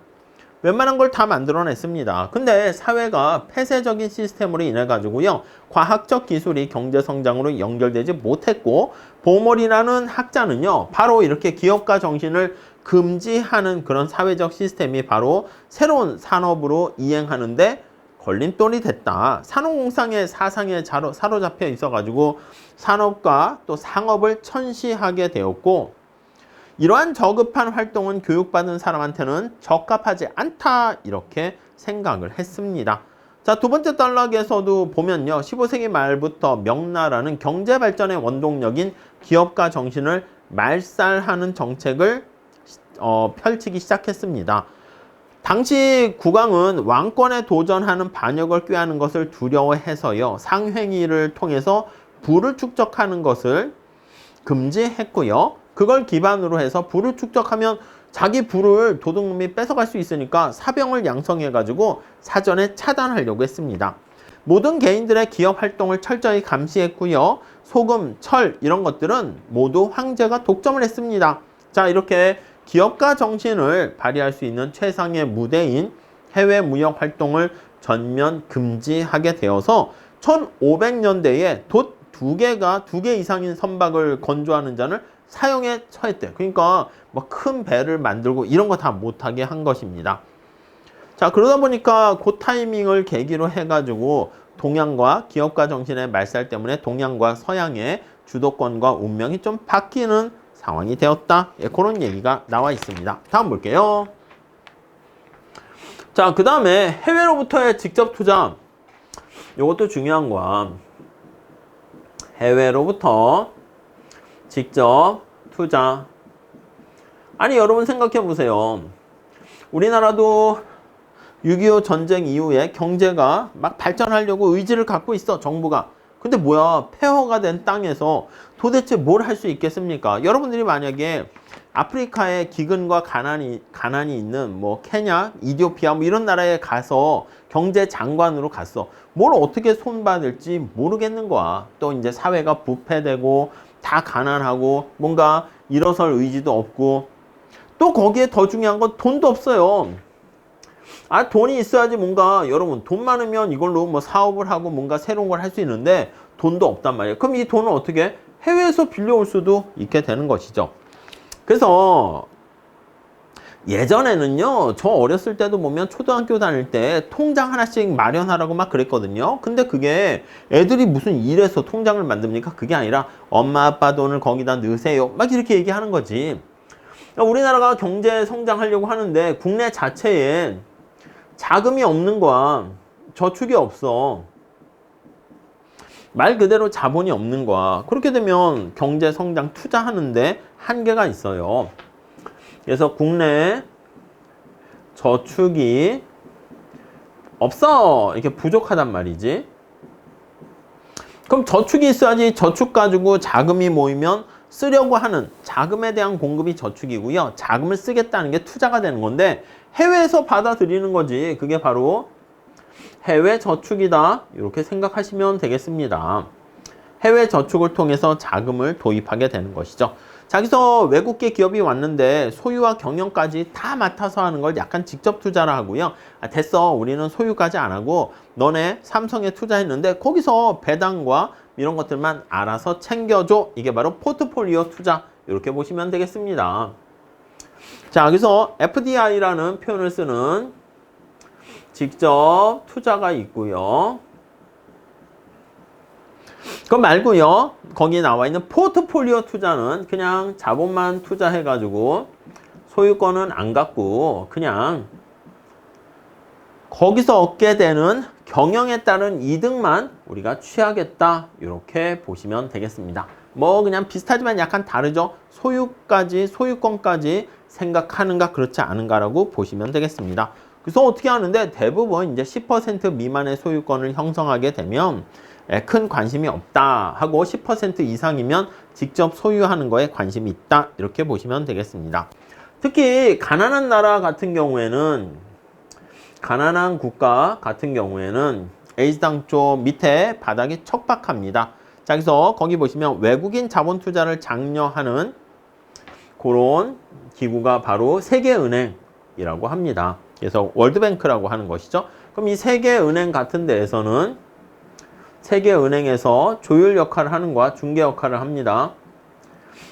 웬만한 걸 다 만들어냈습니다. 근데 사회가 폐쇄적인 시스템으로 인해 가지고요, 과학적 기술이 경제 성장으로 연결되지 못했고 보몰이라는 학자는요, 바로 이렇게 기업가 정신을 금지하는 그런 사회적 시스템이 바로 새로운 산업으로 이행하는데 걸림돌이 됐다. 산업공상의 사상에 사로잡혀 있어가지고 산업과 또 상업을 천시하게 되었고 이러한 저급한 활동은 교육받은 사람한테는 적합하지 않다 이렇게 생각을 했습니다. 자, 두 번째 단락에서도 보면요. 15세기 말부터 명나라는 경제발전의 원동력인 기업가 정신을 말살하는 정책을 펼치기 시작했습니다. 당시 국왕은 왕권에 도전하는 반역을 꾀하는 것을 두려워해서요. 상행위를 통해서 부를 축적하는 것을 금지했고요. 그걸 기반으로 해서 부를 축적하면 자기 부를 도둑놈이 뺏어갈 수 있으니까 사병을 양성해가지고 사전에 차단하려고 했습니다. 모든 개인들의 기업 활동을 철저히 감시했고요. 소금, 철 이런 것들은 모두 황제가 독점을 했습니다. 자, 이렇게 기업가 정신을 발휘할 수 있는 최상의 무대인 해외 무역 활동을 전면 금지하게 되어서 1500년대에 돛 두 개 이상인 선박을 건조하는 잔을 사용에 처했대요. 그러니까 뭐 큰 배를 만들고 이런 거 다 못하게 한 것입니다. 자, 그러다 보니까 그 타이밍을 계기로 해가지고 동양과 기업가 정신의 말살 때문에 동양과 서양의 주도권과 운명이 좀 바뀌는 상황이 되었다. 예, 그런 얘기가 나와 있습니다. 다음 볼게요. 자, 그 다음에 해외로부터의 직접 투자. 이것도 중요한 거야. 해외로부터 직접 투자. 아니, 여러분 생각해 보세요. 우리나라도 6.25 전쟁 이후에 경제가 막 발전하려고 의지를 갖고 있어, 정부가. 근데 뭐야, 폐허가 된 땅에서 도대체 뭘 할 수 있겠습니까? 여러분들이 만약에 아프리카에 기근과 가난이 있는 뭐 케냐, 이디오피아 뭐 이런 나라에 가서 경제 장관으로 갔어. 뭘 어떻게 손받을지 모르겠는 거야. 또 이제 사회가 부패되고 다 가난하고 뭔가 일어설 의지도 없고 또 거기에 더 중요한 건 돈도 없어요. 아, 돈이 있어야지 뭔가, 여러분, 돈 많으면 이걸로 뭐 사업을 하고 뭔가 새로운 걸 할 수 있는데 돈도 없단 말이에요. 그럼 이 돈을 어떻게 해외에서 빌려올 수도 있게 되는 것이죠. 그래서 예전에는요, 저 어렸을 때도 보면 초등학교 다닐 때 통장 하나씩 마련하라고 막 그랬거든요. 근데 그게 애들이 무슨 일해서 통장을 만듭니까? 그게 아니라 엄마 아빠 돈을 거기다 넣으세요 막 이렇게 얘기하는 거지. 우리나라가 경제 성장하려고 하는데 국내 자체에 자금이 없는 거야. 저축이 없어. 말 그대로 자본이 없는 거야. 그렇게 되면 경제 성장 투자하는데 한계가 있어요. 그래서 국내 저축이 없어. 이렇게 부족하단 말이지. 그럼 저축이 있어야지. 저축 가지고 자금이 모이면 쓰려고 하는 자금에 대한 공급이 저축이고요. 자금을 쓰겠다는 게 투자가 되는 건데 해외에서 받아들이는 거지. 그게 바로 해외 저축이다. 이렇게 생각하시면 되겠습니다. 해외 저축을 통해서 자금을 도입하게 되는 것이죠. 자, 여기서 외국계 기업이 왔는데 소유와 경영까지 다 맡아서 하는 걸 약간 직접 투자라 하고요. 아, 됐어. 우리는 소유까지 안 하고 너네 삼성에 투자했는데 거기서 배당과 이런 것들만 알아서 챙겨줘. 이게 바로 포트폴리오 투자. 이렇게 보시면 되겠습니다. 자, 여기서 FDI라는 표현을 쓰는 직접 투자가 있고요. 그거 말고요. 거기에 나와 있는 포트폴리오 투자는 그냥 자본만 투자해가지고 소유권은 안 갖고 그냥 거기서 얻게 되는 경영에 따른 이득만 우리가 취하겠다. 이렇게 보시면 되겠습니다. 뭐 그냥 비슷하지만 약간 다르죠. 소유권까지 생각하는가 그렇지 않은가라고 보시면 되겠습니다. 그래서 어떻게 하는데 대부분 이제 10% 미만의 소유권을 형성하게 되면 큰 관심이 없다 하고 10% 이상이면 직접 소유하는 거에 관심이 있다. 이렇게 보시면 되겠습니다. 특히 가난한 나라 같은 경우에는 가난한 국가 같은 경우에는 A당 쪽 밑에 바닥이 척박합니다. 자, 그래서 거기 보시면 외국인 자본 투자를 장려하는 그런 기구가 바로 세계은행이라고 합니다. 그래서 월드뱅크라고 하는 것이죠. 그럼 이 세계은행 같은 데에서는 세계은행에서 조율 역할을 하는 거와 중개 역할을 합니다.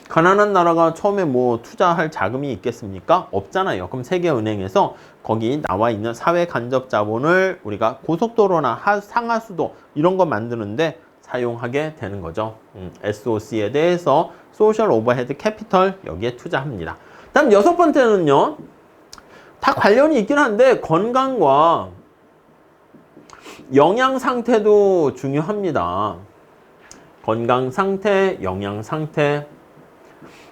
가난한 나라가 처음에 뭐 투자할 자금이 있겠습니까? 없잖아요. 그럼 세계은행에서 거기 나와 있는 사회 간접 자본을 우리가 고속도로나 상하수도 이런 거 만드는데 사용하게 되는 거죠. SOC에 대해서 소셜 오버헤드 캐피털 여기에 투자합니다. 다음 여섯 번째는요. 다 관련이 있긴 한데 건강과 영양 상태도 중요합니다. 건강 상태, 영양 상태.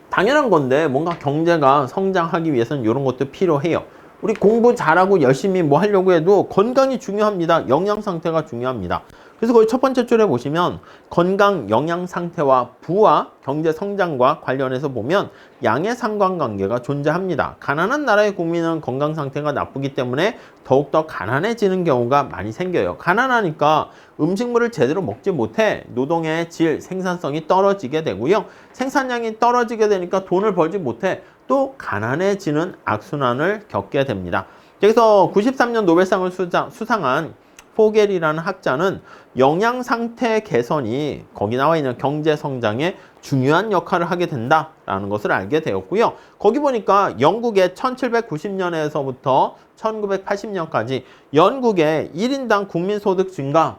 당연한 건데 뭔가 경제가 성장하기 위해서는 이런 것도 필요해요. 우리 공부 잘하고 열심히 뭐 하려고 해도 건강이 중요합니다. 영양 상태가 중요합니다. 그래서 거기 첫 번째 줄에 보시면 건강, 영양 상태와 부와 경제 성장과 관련해서 보면 양의 상관관계가 존재합니다. 가난한 나라의 국민은 건강 상태가 나쁘기 때문에 더욱더 가난해지는 경우가 많이 생겨요. 가난하니까 음식물을 제대로 먹지 못해 노동의 질, 생산성이 떨어지게 되고요. 생산량이 떨어지게 되니까 돈을 벌지 못해 또 가난해지는 악순환을 겪게 됩니다. 그래서 93년 노벨상을 수상한 포겔이라는 학자는 영양 상태 개선이 거기 나와 있는 경제 성장에 중요한 역할을 하게 된다라는 것을 알게 되었고요. 거기 보니까 영국의 1790년에서부터 1980년까지 영국의 1인당 국민소득 증가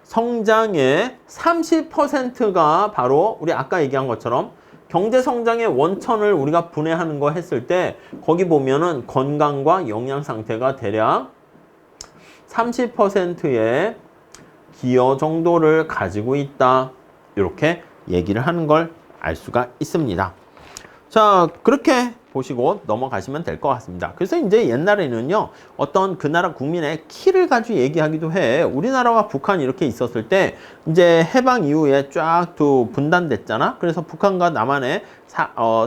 성장의 30%가 바로 우리 아까 얘기한 것처럼 경제 성장의 원천을 우리가 분해하는 거 했을 때 거기 보면은 건강과 영양 상태가 대략 30%의 기여 정도를 가지고 있다. 이렇게 얘기를 하는 걸 알 수가 있습니다. 자, 그렇게 보시고 넘어가시면 될 것 같습니다. 그래서 이제 옛날에는요, 어떤 그 나라 국민의 키를 가지고 얘기하기도 해. 우리나라와 북한이 이렇게 있었을 때, 이제 해방 이후에 쫙 또 분단됐잖아? 그래서 북한과 남한의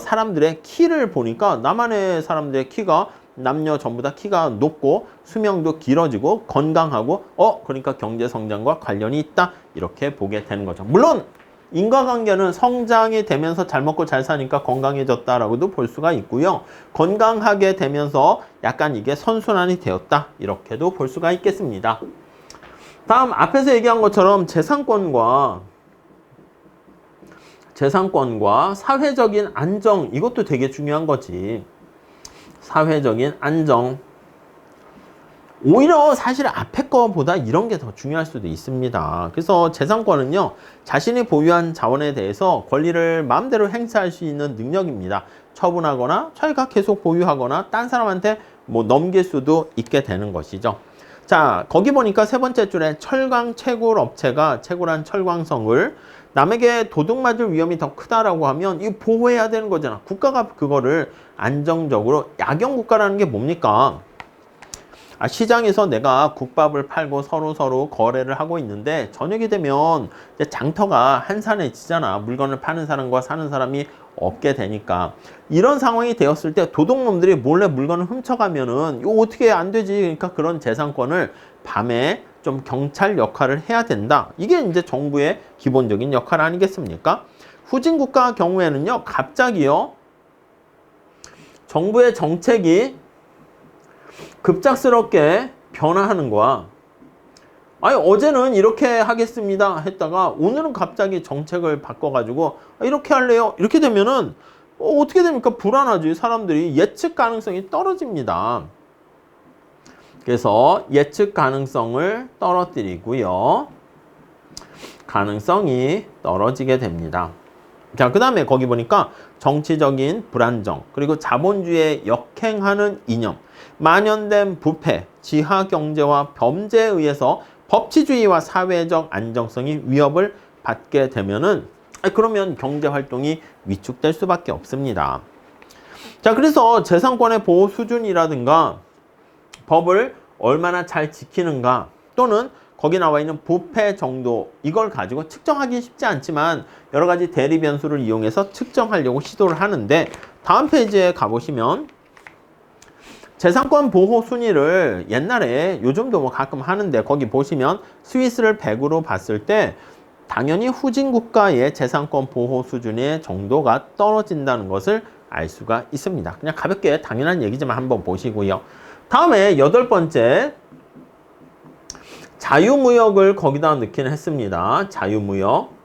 사람들의 키를 보니까 남한의 사람들의 키가 남녀 전부 다 키가 높고 수명도 길어지고 건강하고 그러니까 경제 성장과 관련이 있다. 이렇게 보게 되는 거죠. 물론 인과관계는 성장이 되면서 잘 먹고 잘 사니까 건강해졌다라고도 볼 수가 있고요. 건강하게 되면서 약간 이게 선순환이 되었다. 이렇게도 볼 수가 있겠습니다. 다음 앞에서 얘기한 것처럼 재산권과 사회적인 안정, 이것도 되게 중요한 거지. 사회적인 안정. 오히려 사실 앞에 거보다 이런 게 더 중요할 수도 있습니다. 그래서 재산권은요, 자신이 보유한 자원에 대해서 권리를 마음대로 행사할 수 있는 능력입니다. 처분하거나 자기가 계속 보유하거나 딴 사람한테 뭐 넘길 수도 있게 되는 것이죠. 자, 거기 보니까 세 번째 줄에 철강 채굴 업체가 채굴한 철광석을 남에게 도둑 맞을 위험이 더 크다라고 하면 이거 보호해야 되는 거잖아. 국가가 그거를 안정적으로, 야경 국가라는 게 뭡니까? 시장에서 내가 국밥을 팔고 서로 거래를 하고 있는데 저녁이 되면 이제 장터가 한산해지잖아. 물건을 파는 사람과 사는 사람이 없게 되니까. 이런 상황이 되었을 때 도둑놈들이 몰래 물건을 훔쳐가면은 이거 어떻게 안 되지. 그러니까 그런 재산권을 밤에 좀 경찰 역할을 해야 된다. 이게 이제 정부의 기본적인 역할 아니겠습니까? 후진국가 경우에는요, 갑자기요, 정부의 정책이 급작스럽게 변화하는 거야. 아니, 어제는 이렇게 하겠습니다 했다가 오늘은 갑자기 정책을 바꿔가지고 이렇게 할래요? 이렇게 되면은 어떻게 됩니까? 불안하지. 사람들이 예측 가능성이 떨어집니다. 그래서 예측 가능성을 떨어뜨리고요. 가능성이 떨어지게 됩니다. 자, 그 다음에 거기 보니까 정치적인 불안정, 그리고 자본주의에 역행하는 이념, 만연된 부패, 지하경제와 범죄에 의해서 법치주의와 사회적 안정성이 위협을 받게 되면은 그러면 경제활동이 위축될 수밖에 없습니다. 자, 그래서 재산권의 보호 수준이라든가 법을 얼마나 잘 지키는가, 또는 거기 나와 있는 부패 정도, 이걸 가지고 측정하기 쉽지 않지만 여러 가지 대리 변수를 이용해서 측정하려고 시도를 하는데, 다음 페이지에 가보시면 재산권 보호 순위를 옛날에, 요즘도 뭐 가끔 하는데 거기 보시면 스위스를 100으로 봤을 때 당연히 후진 국가의 재산권 보호 수준의 정도가 떨어진다는 것을 알 수가 있습니다. 그냥 가볍게 당연한 얘기지만 한번 보시고요. 다음에 여덟 번째, 자유무역을 거기다 넣기는 했습니다. 자유무역.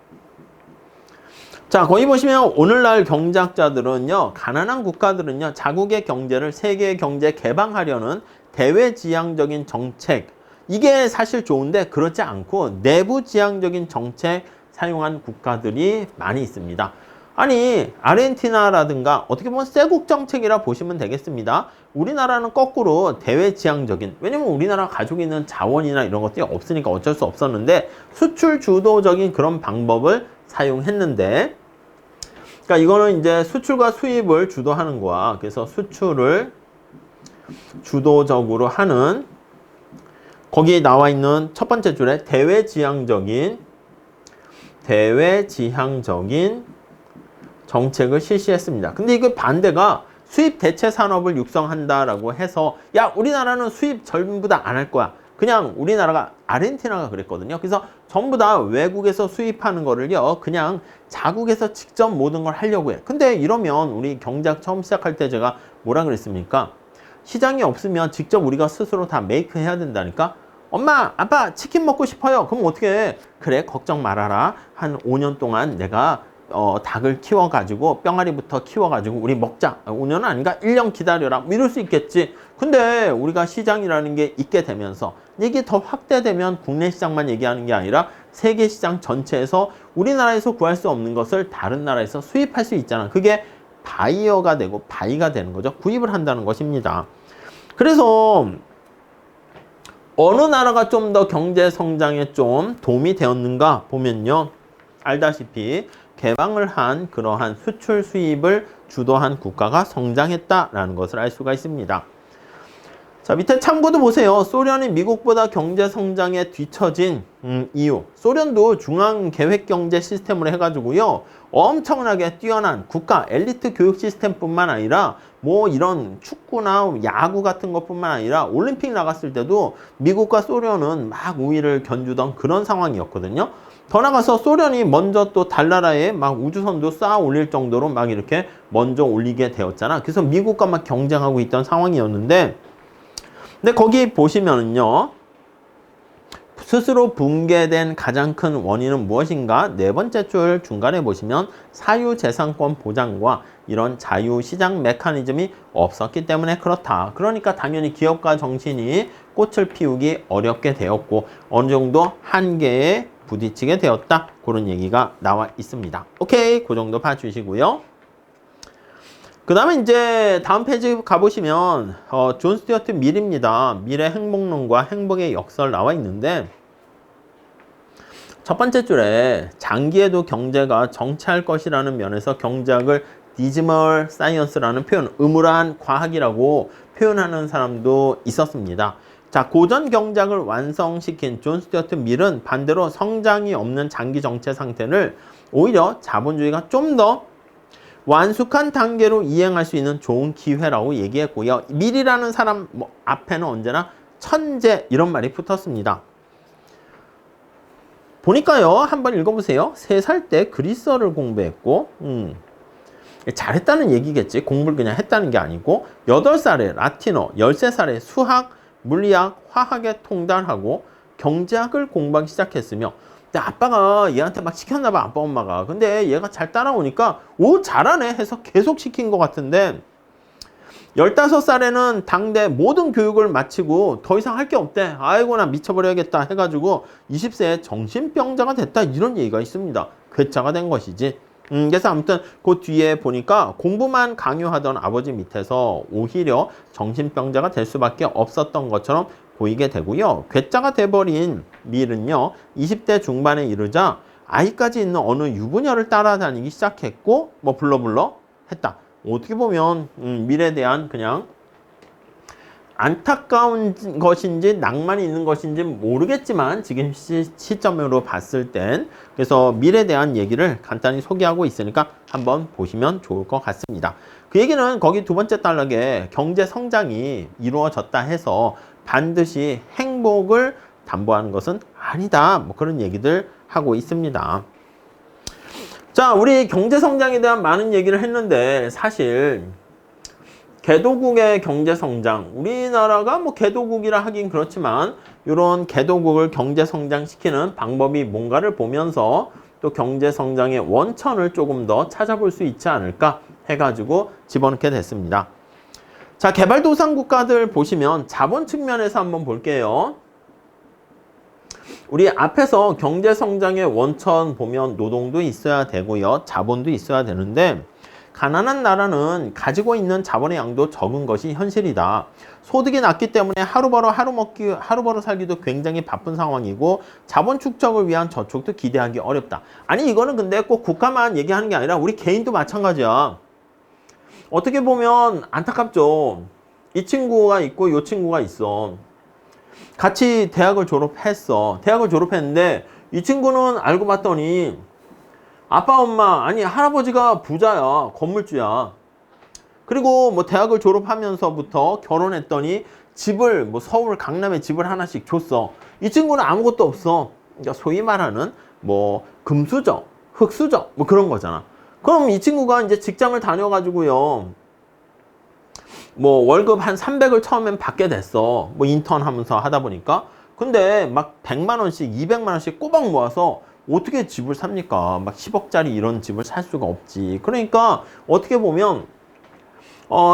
자, 거기 보시면 오늘날 경제학자들은요, 가난한 국가들은요, 자국의 경제를 세계 경제 개방하려는 대외지향적인 정책, 이게 사실 좋은데 그렇지 않고 내부지향적인 정책 사용한 국가들이 많이 있습니다. 아니, 아르헨티나라든가 어떻게 보면 쇄국 정책이라 보시면 되겠습니다. 우리나라는 거꾸로 대외지향적인, 왜냐면 우리나라가 가지고 있는 자원이나 이런 것들이 없으니까 어쩔 수 없었는데 수출 주도적인 그런 방법을 사용했는데, 그러니까 이거는 이제 수출과 수입을 주도하는 거야. 그래서 수출을 주도적으로 하는, 거기에 나와 있는 첫 번째 줄에 대외지향적인 정책을 실시했습니다. 근데 이거 반대가 수입 대체 산업을 육성한다라고 해서, 야, 우리나라는 수입 전부 다 안 할 거야. 그냥 우리나라가, 아르헨티나가 그랬거든요. 그래서 전부 다 외국에서 수입하는 거를요, 그냥 자국에서 직접 모든 걸 하려고 해. 근데 이러면 우리 경제학 처음 시작할 때 제가 뭐라 그랬습니까? 시장이 없으면 직접 우리가 스스로 다 메이크 해야 된다니까? 엄마, 아빠 치킨 먹고 싶어요. 그럼 어떻게 해? 그래, 걱정 말아라. 한 5년 동안 내가 닭을 키워가지고 뿅아리부터 키워가지고 우리 먹자. 5년은 아닌가? 1년 기다려라. 이럴 수 있겠지. 근데 우리가 시장이라는 게 있게 되면서 이게 더 확대되면 국내 시장만 얘기하는 게 아니라 세계 시장 전체에서 우리나라에서 구할 수 없는 것을 다른 나라에서 수입할 수 있잖아. 그게 바이어가 되고 바이가 되는 거죠. 구입을 한다는 것입니다. 그래서 어느 나라가 좀 더 경제 성장에 좀 도움이 되었는가 보면요, 알다시피 개방을 한 그러한 수출 수입을 주도한 국가가 성장했다라는 것을 알 수가 있습니다. 자, 밑에 참고도 보세요. 소련이 미국보다 경제 성장에 뒤처진 이유. 소련도 중앙 계획 경제 시스템으로 해가지고요, 엄청나게 뛰어난 국가 엘리트 교육 시스템뿐만 아니라 뭐 이런 축구나 야구 같은 것뿐만 아니라 올림픽 나갔을 때도 미국과 소련은 막 우위를 견주던 그런 상황이었거든요. 더 나가서 소련이 먼저 또 달나라에 막 우주선도 쌓아 올릴 정도로 막 이렇게 먼저 올리게 되었잖아. 그래서 미국과 막 경쟁하고 있던 상황이었는데, 근데 거기 보시면은요, 스스로 붕괴된 가장 큰 원인은 무엇인가? 네 번째 줄 중간에 보시면 사유재산권 보장과 이런 자유시장 메커니즘이 없었기 때문에 그렇다. 그러니까 당연히 기업가 정신이 꽃을 피우기 어렵게 되었고 어느 정도 한계에 부딪히게 되었다. 그런 얘기가 나와 있습니다. 오케이, 그 정도 봐주시고요. 그 다음에 이제 다음 페이지 가보시면 존 스튜어트 밀입니다. 밀의 행복론과 행복의 역설 나와 있는데, 첫 번째 줄에 장기에도 경제가 정체할 것이라는 면에서 경제학을 디즈멀 사이언스라는 표현, 음울한 과학이라고 표현하는 사람도 있었습니다. 자, 고전 경제학을 완성시킨 존 스튜어트 밀은 반대로 성장이 없는 장기 정체 상태를 오히려 자본주의가 좀 더 완숙한 단계로 이행할 수 있는 좋은 기회라고 얘기했고요. 밀이라는 사람 앞에는 언제나 천재 이런 말이 붙었습니다. 보니까요, 한번 읽어보세요. 3살 때 그리스어를 공부했고, 잘했다는 얘기겠지. 공부를 그냥 했다는 게 아니고, 8살에 라틴어, 13살에 수학, 물리학, 화학에 통달하고 경제학을 공부하기 시작했으며, 근데 아빠가 얘한테 막 시켰나봐, 아빠 엄마가. 근데 얘가 잘 따라오니까 오, 잘하네 해서 계속 시킨 것 같은데, 15살에는 당대 모든 교육을 마치고 더 이상 할 게 없대. 아이고, 나 미쳐버려야겠다 해가지고 20세에 정신병자가 됐다, 이런 얘기가 있습니다. 괴짜가 된 것이지. 그래서 아무튼 그 뒤에 보니까 공부만 강요하던 아버지 밑에서 오히려 정신병자가 될 수밖에 없었던 것처럼 보이게 되고요. 괴짜가 돼버린 밀은요, 20대 중반에 이르자 아이까지 있는 어느 유부녀를 따라다니기 시작했고, 뭐 불러불러 했다. 어떻게 보면 밀에 대한 그냥 안타까운 것인지 낭만이 있는 것인지 모르겠지만 지금 시점으로 봤을 땐, 그래서 밀에 대한 얘기를 간단히 소개하고 있으니까 한번 보시면 좋을 것 같습니다. 그 얘기는 거기 두 번째 단락에 경제 성장이 이루어졌다 해서 반드시 행복을 담보하는 것은 아니다, 뭐 그런 얘기들 하고 있습니다. 자, 우리 경제 성장에 대한 많은 얘기를 했는데, 사실 개도국의 경제 성장, 우리나라가 뭐 개도국이라 하긴 그렇지만 이런 개도국을 경제 성장시키는 방법이 뭔가를 보면서 또 경제 성장의 원천을 조금 더 찾아볼 수 있지 않을까 해가지고 집어넣게 됐습니다. 자, 개발도상 국가들 보시면 자본 측면에서 한번 볼게요. 우리 앞에서 경제 성장의 원천 보면 노동도 있어야 되고요. 자본도 있어야 되는데 가난한 나라는 가지고 있는 자본의 양도 적은 것이 현실이다. 소득이 낮기 때문에 하루 벌어 살기도 굉장히 바쁜 상황이고 자본 축적을 위한 저축도 기대하기 어렵다. 아니 이거는 근데 꼭 국가만 얘기하는 게 아니라 우리 개인도 마찬가지야. 어떻게 보면 안타깝죠. 이 친구가 있고 이 친구가 있어. 같이 대학을 졸업했어. 대학을 졸업했는데 이 친구는 알고 봤더니 아빠 엄마 아니 할아버지가 부자야. 건물주야. 그리고 뭐 대학을 졸업하면서부터 결혼했더니 집을 뭐 서울 강남에 집을 하나씩 줬어. 이 친구는 아무것도 없어. 그러니까 소위 말하는 뭐 금수저, 흙수저 뭐 그런 거잖아. 그럼 이 친구가 이제 직장을 다녀가지고요. 뭐 월급 한 300을 처음엔 받게 됐어. 뭐 인턴 하면서 하다 보니까. 근데 막 100만 원씩, 200만 원씩 꼬박 모아서 어떻게 집을 삽니까? 막 10억짜리 이런 집을 살 수가 없지. 그러니까 어떻게 보면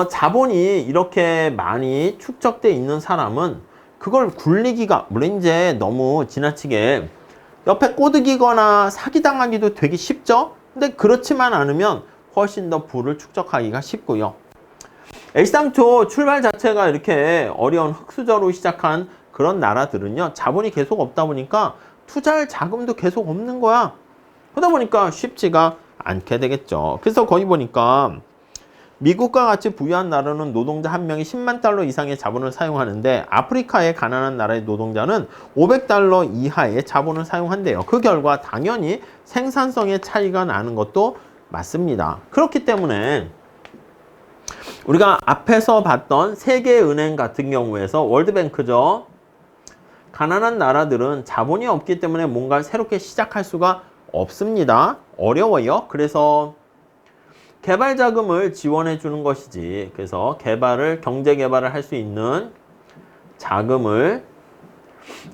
자본이 이렇게 많이 축적돼 있는 사람은 그걸 굴리기가 물론 이제 너무 지나치게 옆에 꼬드기거나 사기당하기도 되게 쉽죠? 근데 그렇지만 않으면 훨씬 더 부를 축적하기가 쉽고요. 애시당초 출발 자체가 이렇게 어려운 흙수저로 시작한 그런 나라들은요. 자본이 계속 없다 보니까 투자할 자금도 계속 없는 거야. 그러다 보니까 쉽지가 않게 되겠죠. 그래서 거기 보니까 미국과 같이 부유한 나라는 노동자 한 명이 10만 달러 이상의 자본을 사용하는데 아프리카의 가난한 나라의 노동자는 500달러 이하의 자본을 사용한대요. 그 결과 당연히 생산성의 차이가 나는 것도 맞습니다. 그렇기 때문에 우리가 앞에서 봤던 세계은행 같은 경우에서 월드뱅크죠. 가난한 나라들은 자본이 없기 때문에 뭔가를 새롭게 시작할 수가 없습니다. 어려워요. 그래서 개발 자금을 지원해 주는 것이지. 그래서 경제 개발을 할 수 있는 자금을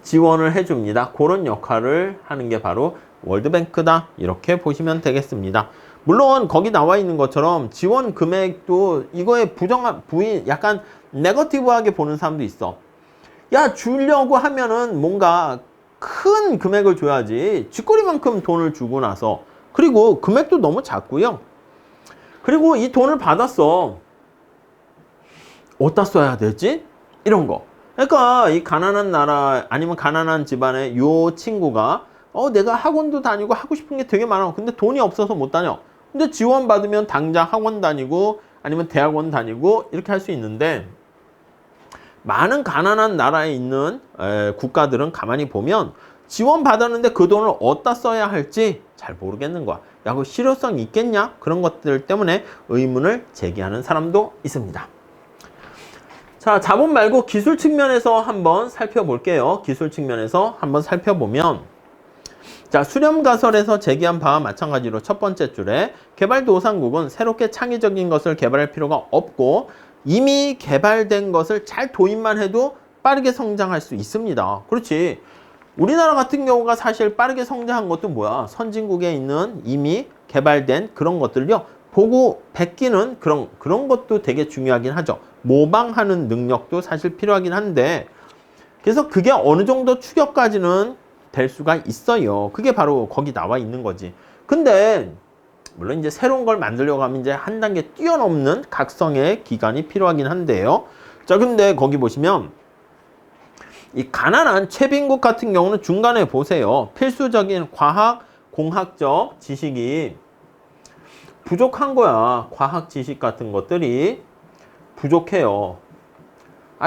지원을 해 줍니다. 그런 역할을 하는 게 바로 월드뱅크다. 이렇게 보시면 되겠습니다. 물론 거기 나와 있는 것처럼 지원 금액도 이거에 약간 네거티브하게 보는 사람도 있어. 야, 주려고 하면은 뭔가 큰 금액을 줘야지. 쥐꼬리만큼 돈을 주고 나서. 그리고 금액도 너무 작고요. 그리고 이 돈을 받았어. 어디다 써야 되지? 이런 거. 그러니까 이 가난한 나라 아니면 가난한 집안의 요 친구가 내가 학원도 다니고 하고 싶은 게 되게 많아. 근데 돈이 없어서 못 다녀. 근데 지원 받으면 당장 학원 다니고 아니면 대학원 다니고 이렇게 할 수 있는데 많은 가난한 나라에 있는 국가들은 가만히 보면 지원 받았는데 그 돈을 어디다 써야 할지 잘 모르겠는 거야. 야, 그 실효성 있겠냐? 그런 것들 때문에 의문을 제기하는 사람도 있습니다. 자, 자본 말고 기술 측면에서 한번 살펴볼게요. 기술 측면에서 한번 살펴보면 자, 수렴가설에서 제기한 바와 마찬가지로 첫 번째 줄에 개발도상국은 새롭게 창의적인 것을 개발할 필요가 없고 이미 개발된 것을 잘 도입만 해도 빠르게 성장할 수 있습니다. 그렇지. 우리나라 같은 경우가 사실 빠르게 성장한 것도 뭐야? 선진국에 있는 이미 개발된 그런 것들요. 보고 베끼는 그런 것도 되게 중요하긴 하죠. 모방하는 능력도 사실 필요하긴 한데 그래서 그게 어느 정도 추격까지는 될 수가 있어요. 그게 바로 거기 나와 있는 거지. 근데 물론 이제 새로운 걸 만들려고 하면 이제 한 단계 뛰어넘는 각성의 기간이 필요하긴 한데요. 자, 근데 거기 보시면 이 가난한 최빈국 같은 경우는 중간에 보세요. 필수적인 과학, 공학적 지식이 부족한 거야. 과학 지식 같은 것들이 부족해요.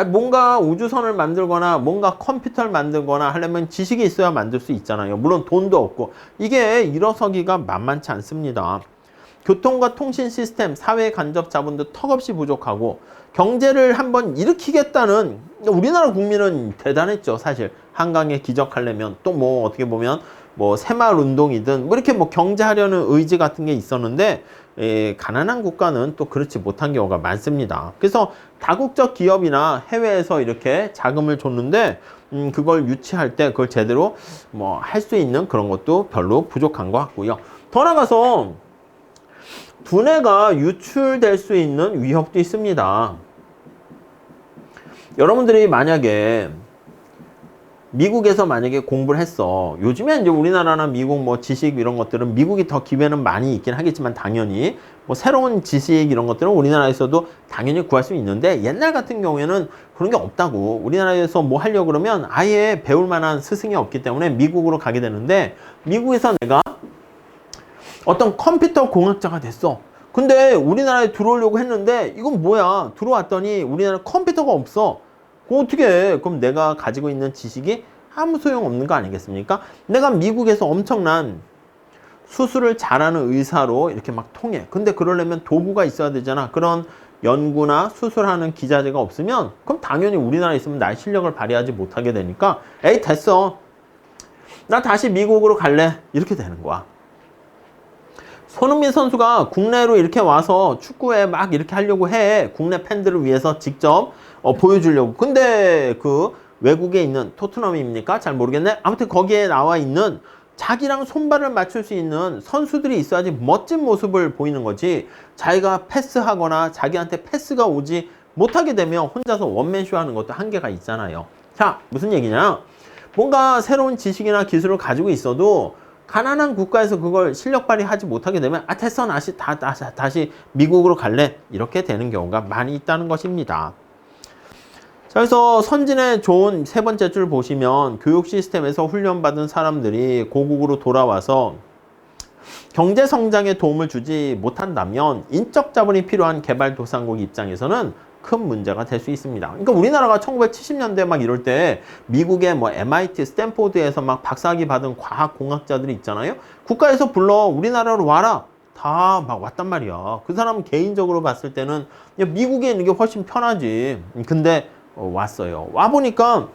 뭔가 우주선을 만들거나 뭔가 컴퓨터를 만들거나 하려면 지식이 있어야 만들 수 있잖아요. 물론 돈도 없고. 이게 일어서기가 만만치 않습니다. 교통과 통신 시스템, 사회 간접 자본도 턱없이 부족하고 경제를 한번 일으키겠다는 우리나라 국민은 대단했죠. 사실 한강에 기적하려면 또 뭐 어떻게 보면 뭐 새마을 운동이든 뭐 이렇게 뭐 경제하려는 의지 같은 게 있었는데 가난한 국가는 또 그렇지 못한 경우가 많습니다. 그래서 다국적 기업이나 해외에서 이렇게 자금을 줬는데 그걸 유치할 때 그걸 제대로 뭐 할 수 있는 그런 것도 별로 부족한 것 같고요. 더 나가서 두뇌가 유출될 수 있는 위협도 있습니다. 여러분들이 만약에 미국에서 만약에 공부를 했어. 요즘에 이제 우리나라나 미국 뭐 지식 이런 것들은 미국이 더 기회는 많이 있긴 하겠지만 당연히 뭐 새로운 지식 이런 것들은 우리나라에서도 당연히 구할 수 있는데 옛날 같은 경우에는 그런 게 없다고. 우리나라에서 뭐 하려고 그러면 아예 배울 만한 스승이 없기 때문에 미국으로 가게 되는데 미국에서 내가 어떤 컴퓨터 공학자가 됐어. 근데 우리나라에 들어오려고 했는데 이건 뭐야? 들어왔더니 우리나라 컴퓨터가 없어. 그럼 어떻게 해? 그럼 내가 가지고 있는 지식이 아무 소용 없는 거 아니겠습니까? 내가 미국에서 엄청난 수술을 잘하는 의사로 이렇게 막 통해. 근데 그러려면 도구가 있어야 되잖아. 그런 연구나 수술하는 기자재가 없으면 그럼 당연히 우리나라에 있으면 나의 실력을 발휘하지 못하게 되니까 에이 됐어. 나 다시 미국으로 갈래. 이렇게 되는 거야. 손흥민 선수가 국내로 이렇게 와서 축구에 막 이렇게 하려고 해. 국내 팬들을 위해서 직접 보여주려고. 근데 그 외국에 있는 토트넘입니까? 잘 모르겠네. 아무튼 거기에 나와 있는 자기랑 손발을 맞출 수 있는 선수들이 있어야지 멋진 모습을 보이는 거지. 자기가 패스하거나 자기한테 패스가 오지 못하게 되면 혼자서 원맨쇼 하는 것도 한계가 있잖아요. 자, 무슨 얘기냐? 뭔가 새로운 지식이나 기술을 가지고 있어도 가난한 국가에서 그걸 실력 발휘하지 못하게 되면 아 됐어 다시 미국으로 갈래 이렇게 되는 경우가 많이 있다는 것입니다. 자, 그래서 선진의 좋은 세 번째 줄 보시면 교육 시스템에서 훈련받은 사람들이 고국으로 돌아와서 경제 성장에 도움을 주지 못한다면 인적 자본이 필요한 개발도상국 입장에서는 큰 문제가 될 수 있습니다. 그러니까 우리나라가 1970년대 막 이럴 때 미국의 뭐 MIT, 스탠포드에서 막 박사학위 받은 과학공학자들이 있잖아요. 국가에서 불러 우리나라로 와라. 다 막 왔단 말이야. 그 사람은 개인적으로 봤을 때는 미국에 있는 게 훨씬 편하지. 근데 왔어요. 와보니까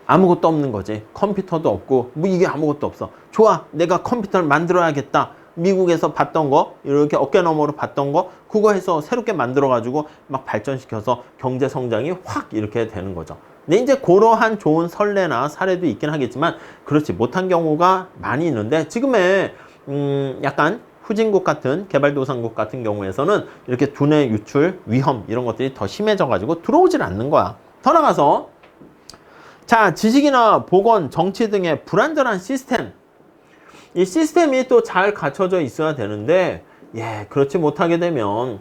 아무것도 없는 거지. 컴퓨터도 없고 뭐 이게 아무것도 없어. 좋아, 내가 컴퓨터를 만들어야겠다. 미국에서 봤던 거 이렇게 어깨너머로 봤던 거 그거 해서 새롭게 만들어 가지고 막 발전시켜서 경제 성장이 확 이렇게 되는 거죠. 근데 이제 그러한 좋은 선례나 사례도 있긴 하겠지만 그렇지 못한 경우가 많이 있는데 지금의 약간 후진국 같은 개발도상국 같은 경우에서는 이렇게 두뇌 유출 위험 이런 것들이 더 심해져 가지고 들어오질 않는 거야. 더 나가서 자, 지식이나 보건, 정치 등의 불완전한 시스템. 이 시스템이 또 잘 갖춰져 있어야 되는데, 그렇지 못하게 되면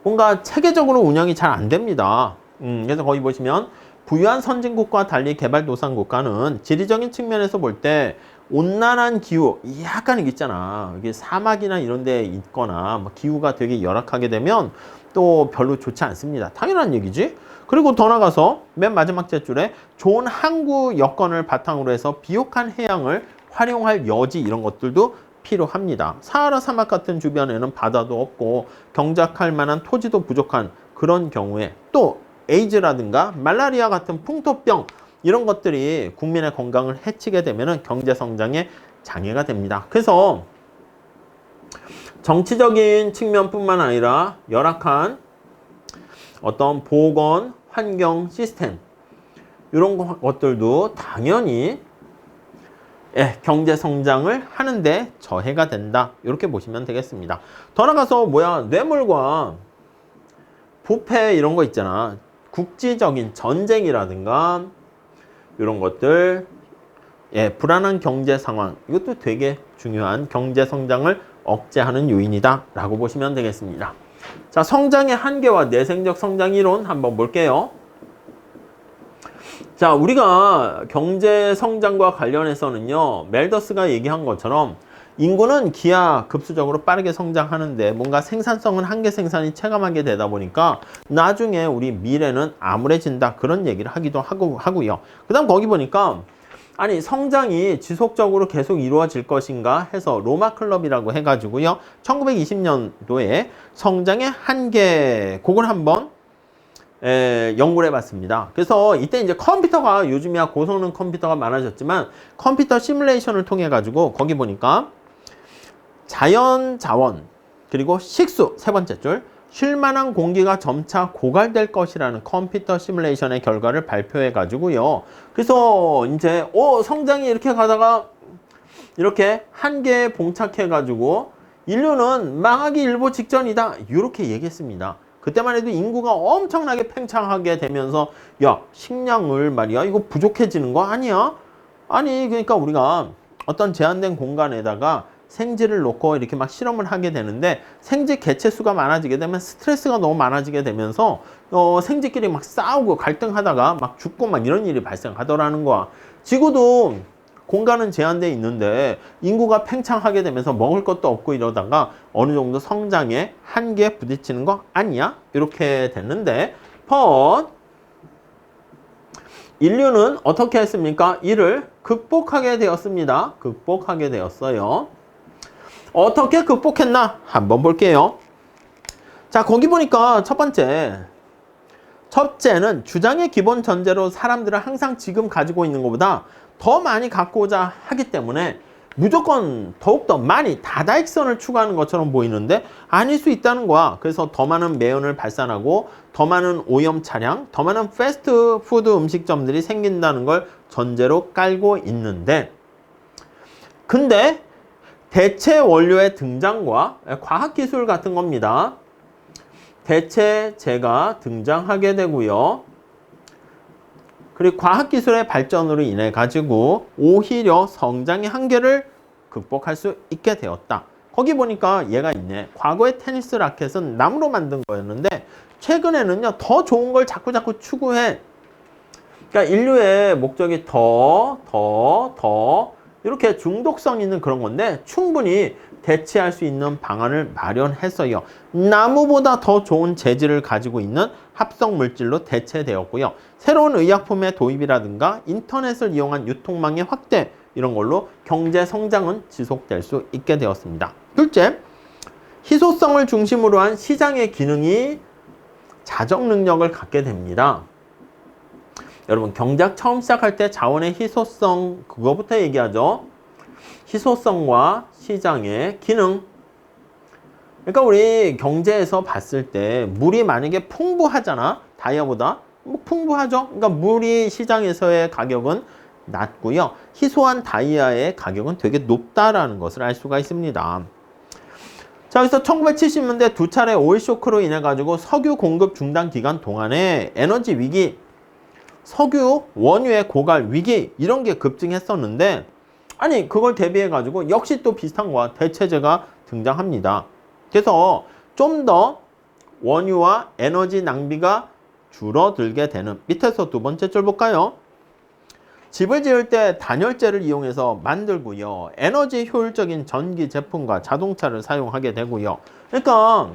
뭔가 체계적으로 운영이 잘 안 됩니다. 그래서 거기 보시면 부유한 선진국과 달리 개발도상국가는 지리적인 측면에서 볼 때 온난한 기후, 약간 있잖아. 이게 사막이나 이런 데 있거나 뭐 기후가 되게 열악하게 되면 또 별로 좋지 않습니다. 당연한 얘기지. 그리고 더 나가서 맨 마지막 제줄에 좋은 항구 여건을 바탕으로 해서 비옥한 해양을 활용할 여지 이런 것들도 필요합니다. 사하라 사막 같은 주변에는 바다도 없고 경작할 만한 토지도 부족한 그런 경우에 또 에이즈라든가 말라리아 같은 풍토병 이런 것들이 국민의 건강을 해치게 되면 경제 성장에 장애가 됩니다. 그래서 정치적인 측면뿐만 아니라 열악한 어떤 보건, 환경, 시스템 이런 것들도 당연히 경제 성장을 하는데 저해가 된다. 이렇게 보시면 되겠습니다. 더 나가서 뇌물과 부패 이런 거 있잖아. 국지적인 전쟁이라든가 이런 것들 불안한 경제 상황 이것도 되게 중요한 경제 성장을 억제하는 요인이다 라고 보시면 되겠습니다. 자, 성장의 한계와 내생적 성장 이론 한번 볼게요. 자, 우리가 경제 성장과 관련해서는요, 멜더스가 얘기한 것처럼 인구는 기하급수적으로 빠르게 성장하는데 뭔가 생산성은 한계 생산이 체감하게 되다 보니까 나중에 우리 미래는 암울해진다 그런 얘기를 하기도 하고요. 그 다음 거기 보니까 아니 성장이 지속적으로 계속 이루어질 것인가 해서 로마 클럽이라고 해가지고요 1920년도에 성장의 한계 그걸 한번 연구를 해봤습니다. 그래서 이때 이제 컴퓨터가 요즘이야 고성능 컴퓨터가 많아졌지만 컴퓨터 시뮬레이션을 통해 가지고 거기 보니까 자연 자원 그리고 식수 세 번째 줄 쉴만한 공기가 점차 고갈될 것이라는 컴퓨터 시뮬레이션의 결과를 발표해 가지고요. 그래서 이제 성장이 이렇게 가다가 이렇게 한계에 봉착해 가지고 인류는 망하기 일보 직전이다 이렇게 얘기했습니다. 그때만 해도 인구가 엄청나게 팽창하게 되면서 야, 식량을 말이야 이거 부족해지는 거 아니야? 아니 그러니까 우리가 어떤 제한된 공간에다가 생쥐를 놓고 이렇게 막 실험을 하게 되는데 생쥐 개체 수가 많아지게 되면 스트레스가 너무 많아지게 되면서 생쥐끼리 막 싸우고 갈등하다가 막 죽고 막 이런 일이 발생하더라는 거야. 지구도 공간은 제한되어 있는데 인구가 팽창하게 되면서 먹을 것도 없고 이러다가 어느 정도 성장에 한계에 부딪히는 거 아니야? 이렇게 됐는데 인류는 어떻게 했습니까? 이를 극복하게 되었습니다. 극복하게 되었어요. 어떻게 극복했나? 한번 볼게요. 자, 거기 보니까 첫째는 주장의 기본 전제로 사람들은 항상 지금 가지고 있는 것보다 더 많이 갖고자 하기 때문에 무조건 더욱더 많이 다다익선을 추구하는 것처럼 보이는데 아닐 수 있다는 거야. 그래서 더 많은 매연을 발산하고 더 많은 오염 차량, 더 많은 패스트푸드 음식점들이 생긴다는 걸 전제로 깔고 있는데 근데 대체 원료의 등장과 과학기술 같은 겁니다. 대체제가 등장하게 되고요. 그리고 과학기술의 발전으로 인해 가지고 오히려 성장의 한계를 극복할 수 있게 되었다. 거기 보니까 얘가 있네. 과거의 테니스 라켓은 나무로 만든 거였는데 최근에는요 더 좋은 걸 자꾸 추구해. 그러니까 인류의 목적이 더 이렇게 중독성 있는 그런 건데 충분히 대체할 수 있는 방안을 마련했어요. 나무보다 더 좋은 재질을 가지고 있는 합성 물질로 대체되었고요. 새로운 의약품의 도입이라든가 인터넷을 이용한 유통망의 확대 이런 걸로 경제 성장은 지속될 수 있게 되었습니다. 둘째, 희소성을 중심으로 한 시장의 기능이 자정 능력을 갖게 됩니다. 여러분 경제학 처음 시작할 때 자원의 희소성 그거부터 얘기하죠. 희소성과 시장의 기능. 그러니까 우리 경제에서 봤을 때 물이 만약에 풍부하잖아. 다이아보다 뭐 풍부하죠. 그러니까 물이 시장에서의 가격은 낮고요. 희소한 다이아의 가격은 되게 높다라는 것을 알 수가 있습니다. 자, 그래서 1970년대 두 차례 오일 쇼크로 인해 가지고 석유 공급 중단 기간 동안에 에너지 위기, 석유 원유의 고갈 위기 이런 게 급증했었는데 아니 그걸 대비해 가지고 역시 또 비슷한 거야. 대체제가 등장합니다. 그래서 좀 더 원유와 에너지 낭비가 줄어들게 되는 밑에서 두 번째 줄 볼까요? 집을 지을 때 단열재를 이용해서 만들고요. 에너지 효율적인 전기 제품과 자동차를 사용하게 되고요. 그러니까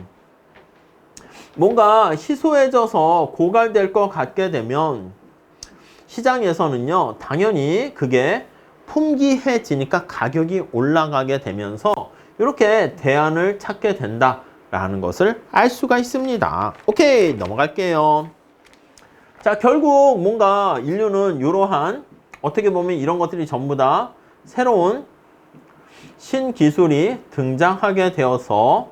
뭔가 희소해져서 고갈될 것 같게 되면 시장에서는요. 당연히 그게 품귀해지니까 가격이 올라가게 되면서 이렇게 대안을 찾게 된다라는 것을 알 수가 있습니다. 오케이, 넘어갈게요. 자, 결국 뭔가 인류는 이러한 어떻게 보면 이런 것들이 전부 다 새로운 신기술이 등장하게 되어서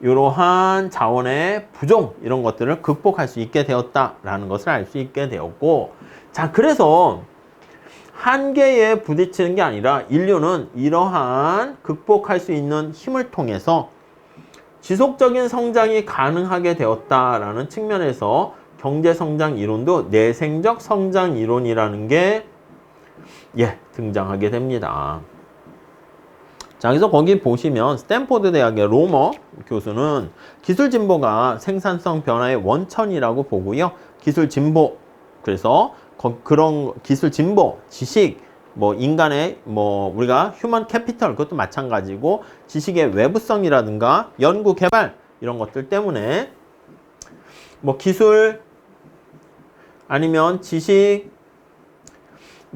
이러한 자원의 부족 이런 것들을 극복할 수 있게 되었다라는 것을 알 수 있게 되었고 자, 그래서 한계에 부딪히는 게 아니라 인류는 이러한 극복할 수 있는 힘을 통해서 지속적인 성장이 가능하게 되었다라는 측면에서 경제성장 이론도 내생적 성장 이론이라는 게 등장하게 됩니다. 자, 그래서 거기 보시면 스탠포드 대학의 로머 교수는 기술 진보가 생산성 변화의 원천이라고 보고요. 기술 진보, 그래서 그런 기술 진보, 지식, 뭐 인간의 우리가 휴먼 캐피털 그것도 마찬가지고 지식의 외부성이라든가 연구 개발 이런 것들 때문에 뭐 기술 아니면 지식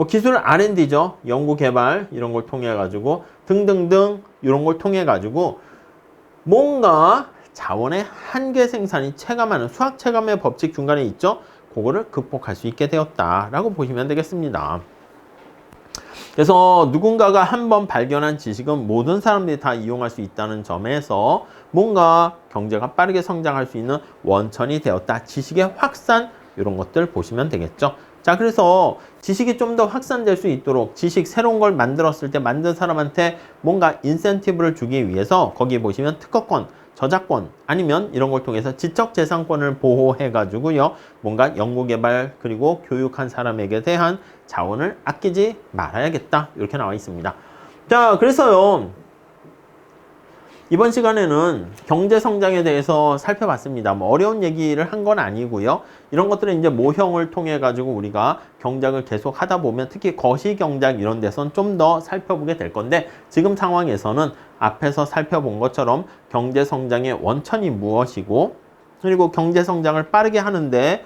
기술 R&D죠. 연구 개발 이런 걸 통해 가지고 등등등 이런 걸 통해 가지고 뭔가 자원의 한계 생산이 체감하는 수학 체감의 법칙 중간에 있죠. 그거를 극복할 수 있게 되었다라고 보시면 되겠습니다. 그래서 누군가가 한번 발견한 지식은 모든 사람들이 다 이용할 수 있다는 점에서 뭔가 경제가 빠르게 성장할 수 있는 원천이 되었다. 지식의 확산 이런 것들 보시면 되겠죠. 자, 그래서 지식이 좀 더 확산될 수 있도록 지식 새로운 걸 만들었을 때 만든 사람한테 뭔가 인센티브를 주기 위해서 거기 보시면 특허권 저작권 아니면 이런 걸 통해서 지적재산권을 보호해 가지고요 뭔가 연구개발 그리고 교육한 사람에게 대한 자원을 아끼지 말아야겠다 이렇게 나와 있습니다. 자, 그래서요 이번 시간에는 경제성장에 대해서 살펴봤습니다. 뭐 어려운 얘기를 한 건 아니고요. 이런 것들은 이제 모형을 통해 가지고 우리가 경작을 계속 하다 보면 특히 거시경작 이런 데선 좀 더 살펴보게 될 건데 지금 상황에서는 앞에서 살펴본 것처럼 경제성장의 원천이 무엇이고 그리고 경제성장을 빠르게 하는데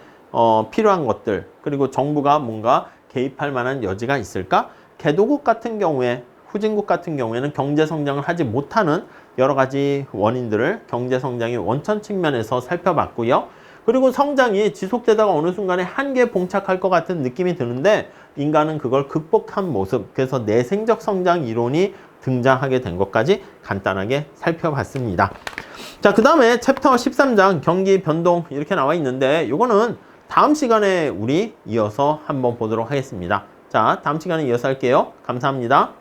필요한 것들 그리고 정부가 뭔가 개입할 만한 여지가 있을까? 개도국 같은 경우에 후진국 같은 경우에는 경제성장을 하지 못하는 여러 가지 원인들을 경제성장의 원천 측면에서 살펴봤고요. 그리고 성장이 지속되다가 어느 순간에 한계에 봉착할 것 같은 느낌이 드는데 인간은 그걸 극복한 모습, 그래서 내생적 성장 이론이 등장하게 된 것까지 간단하게 살펴봤습니다. 자, 그 다음에 챕터 13장 경기 변동 이렇게 나와 있는데 이거는 다음 시간에 우리 이어서 한번 보도록 하겠습니다. 자, 다음 시간에 이어서 할게요. 감사합니다.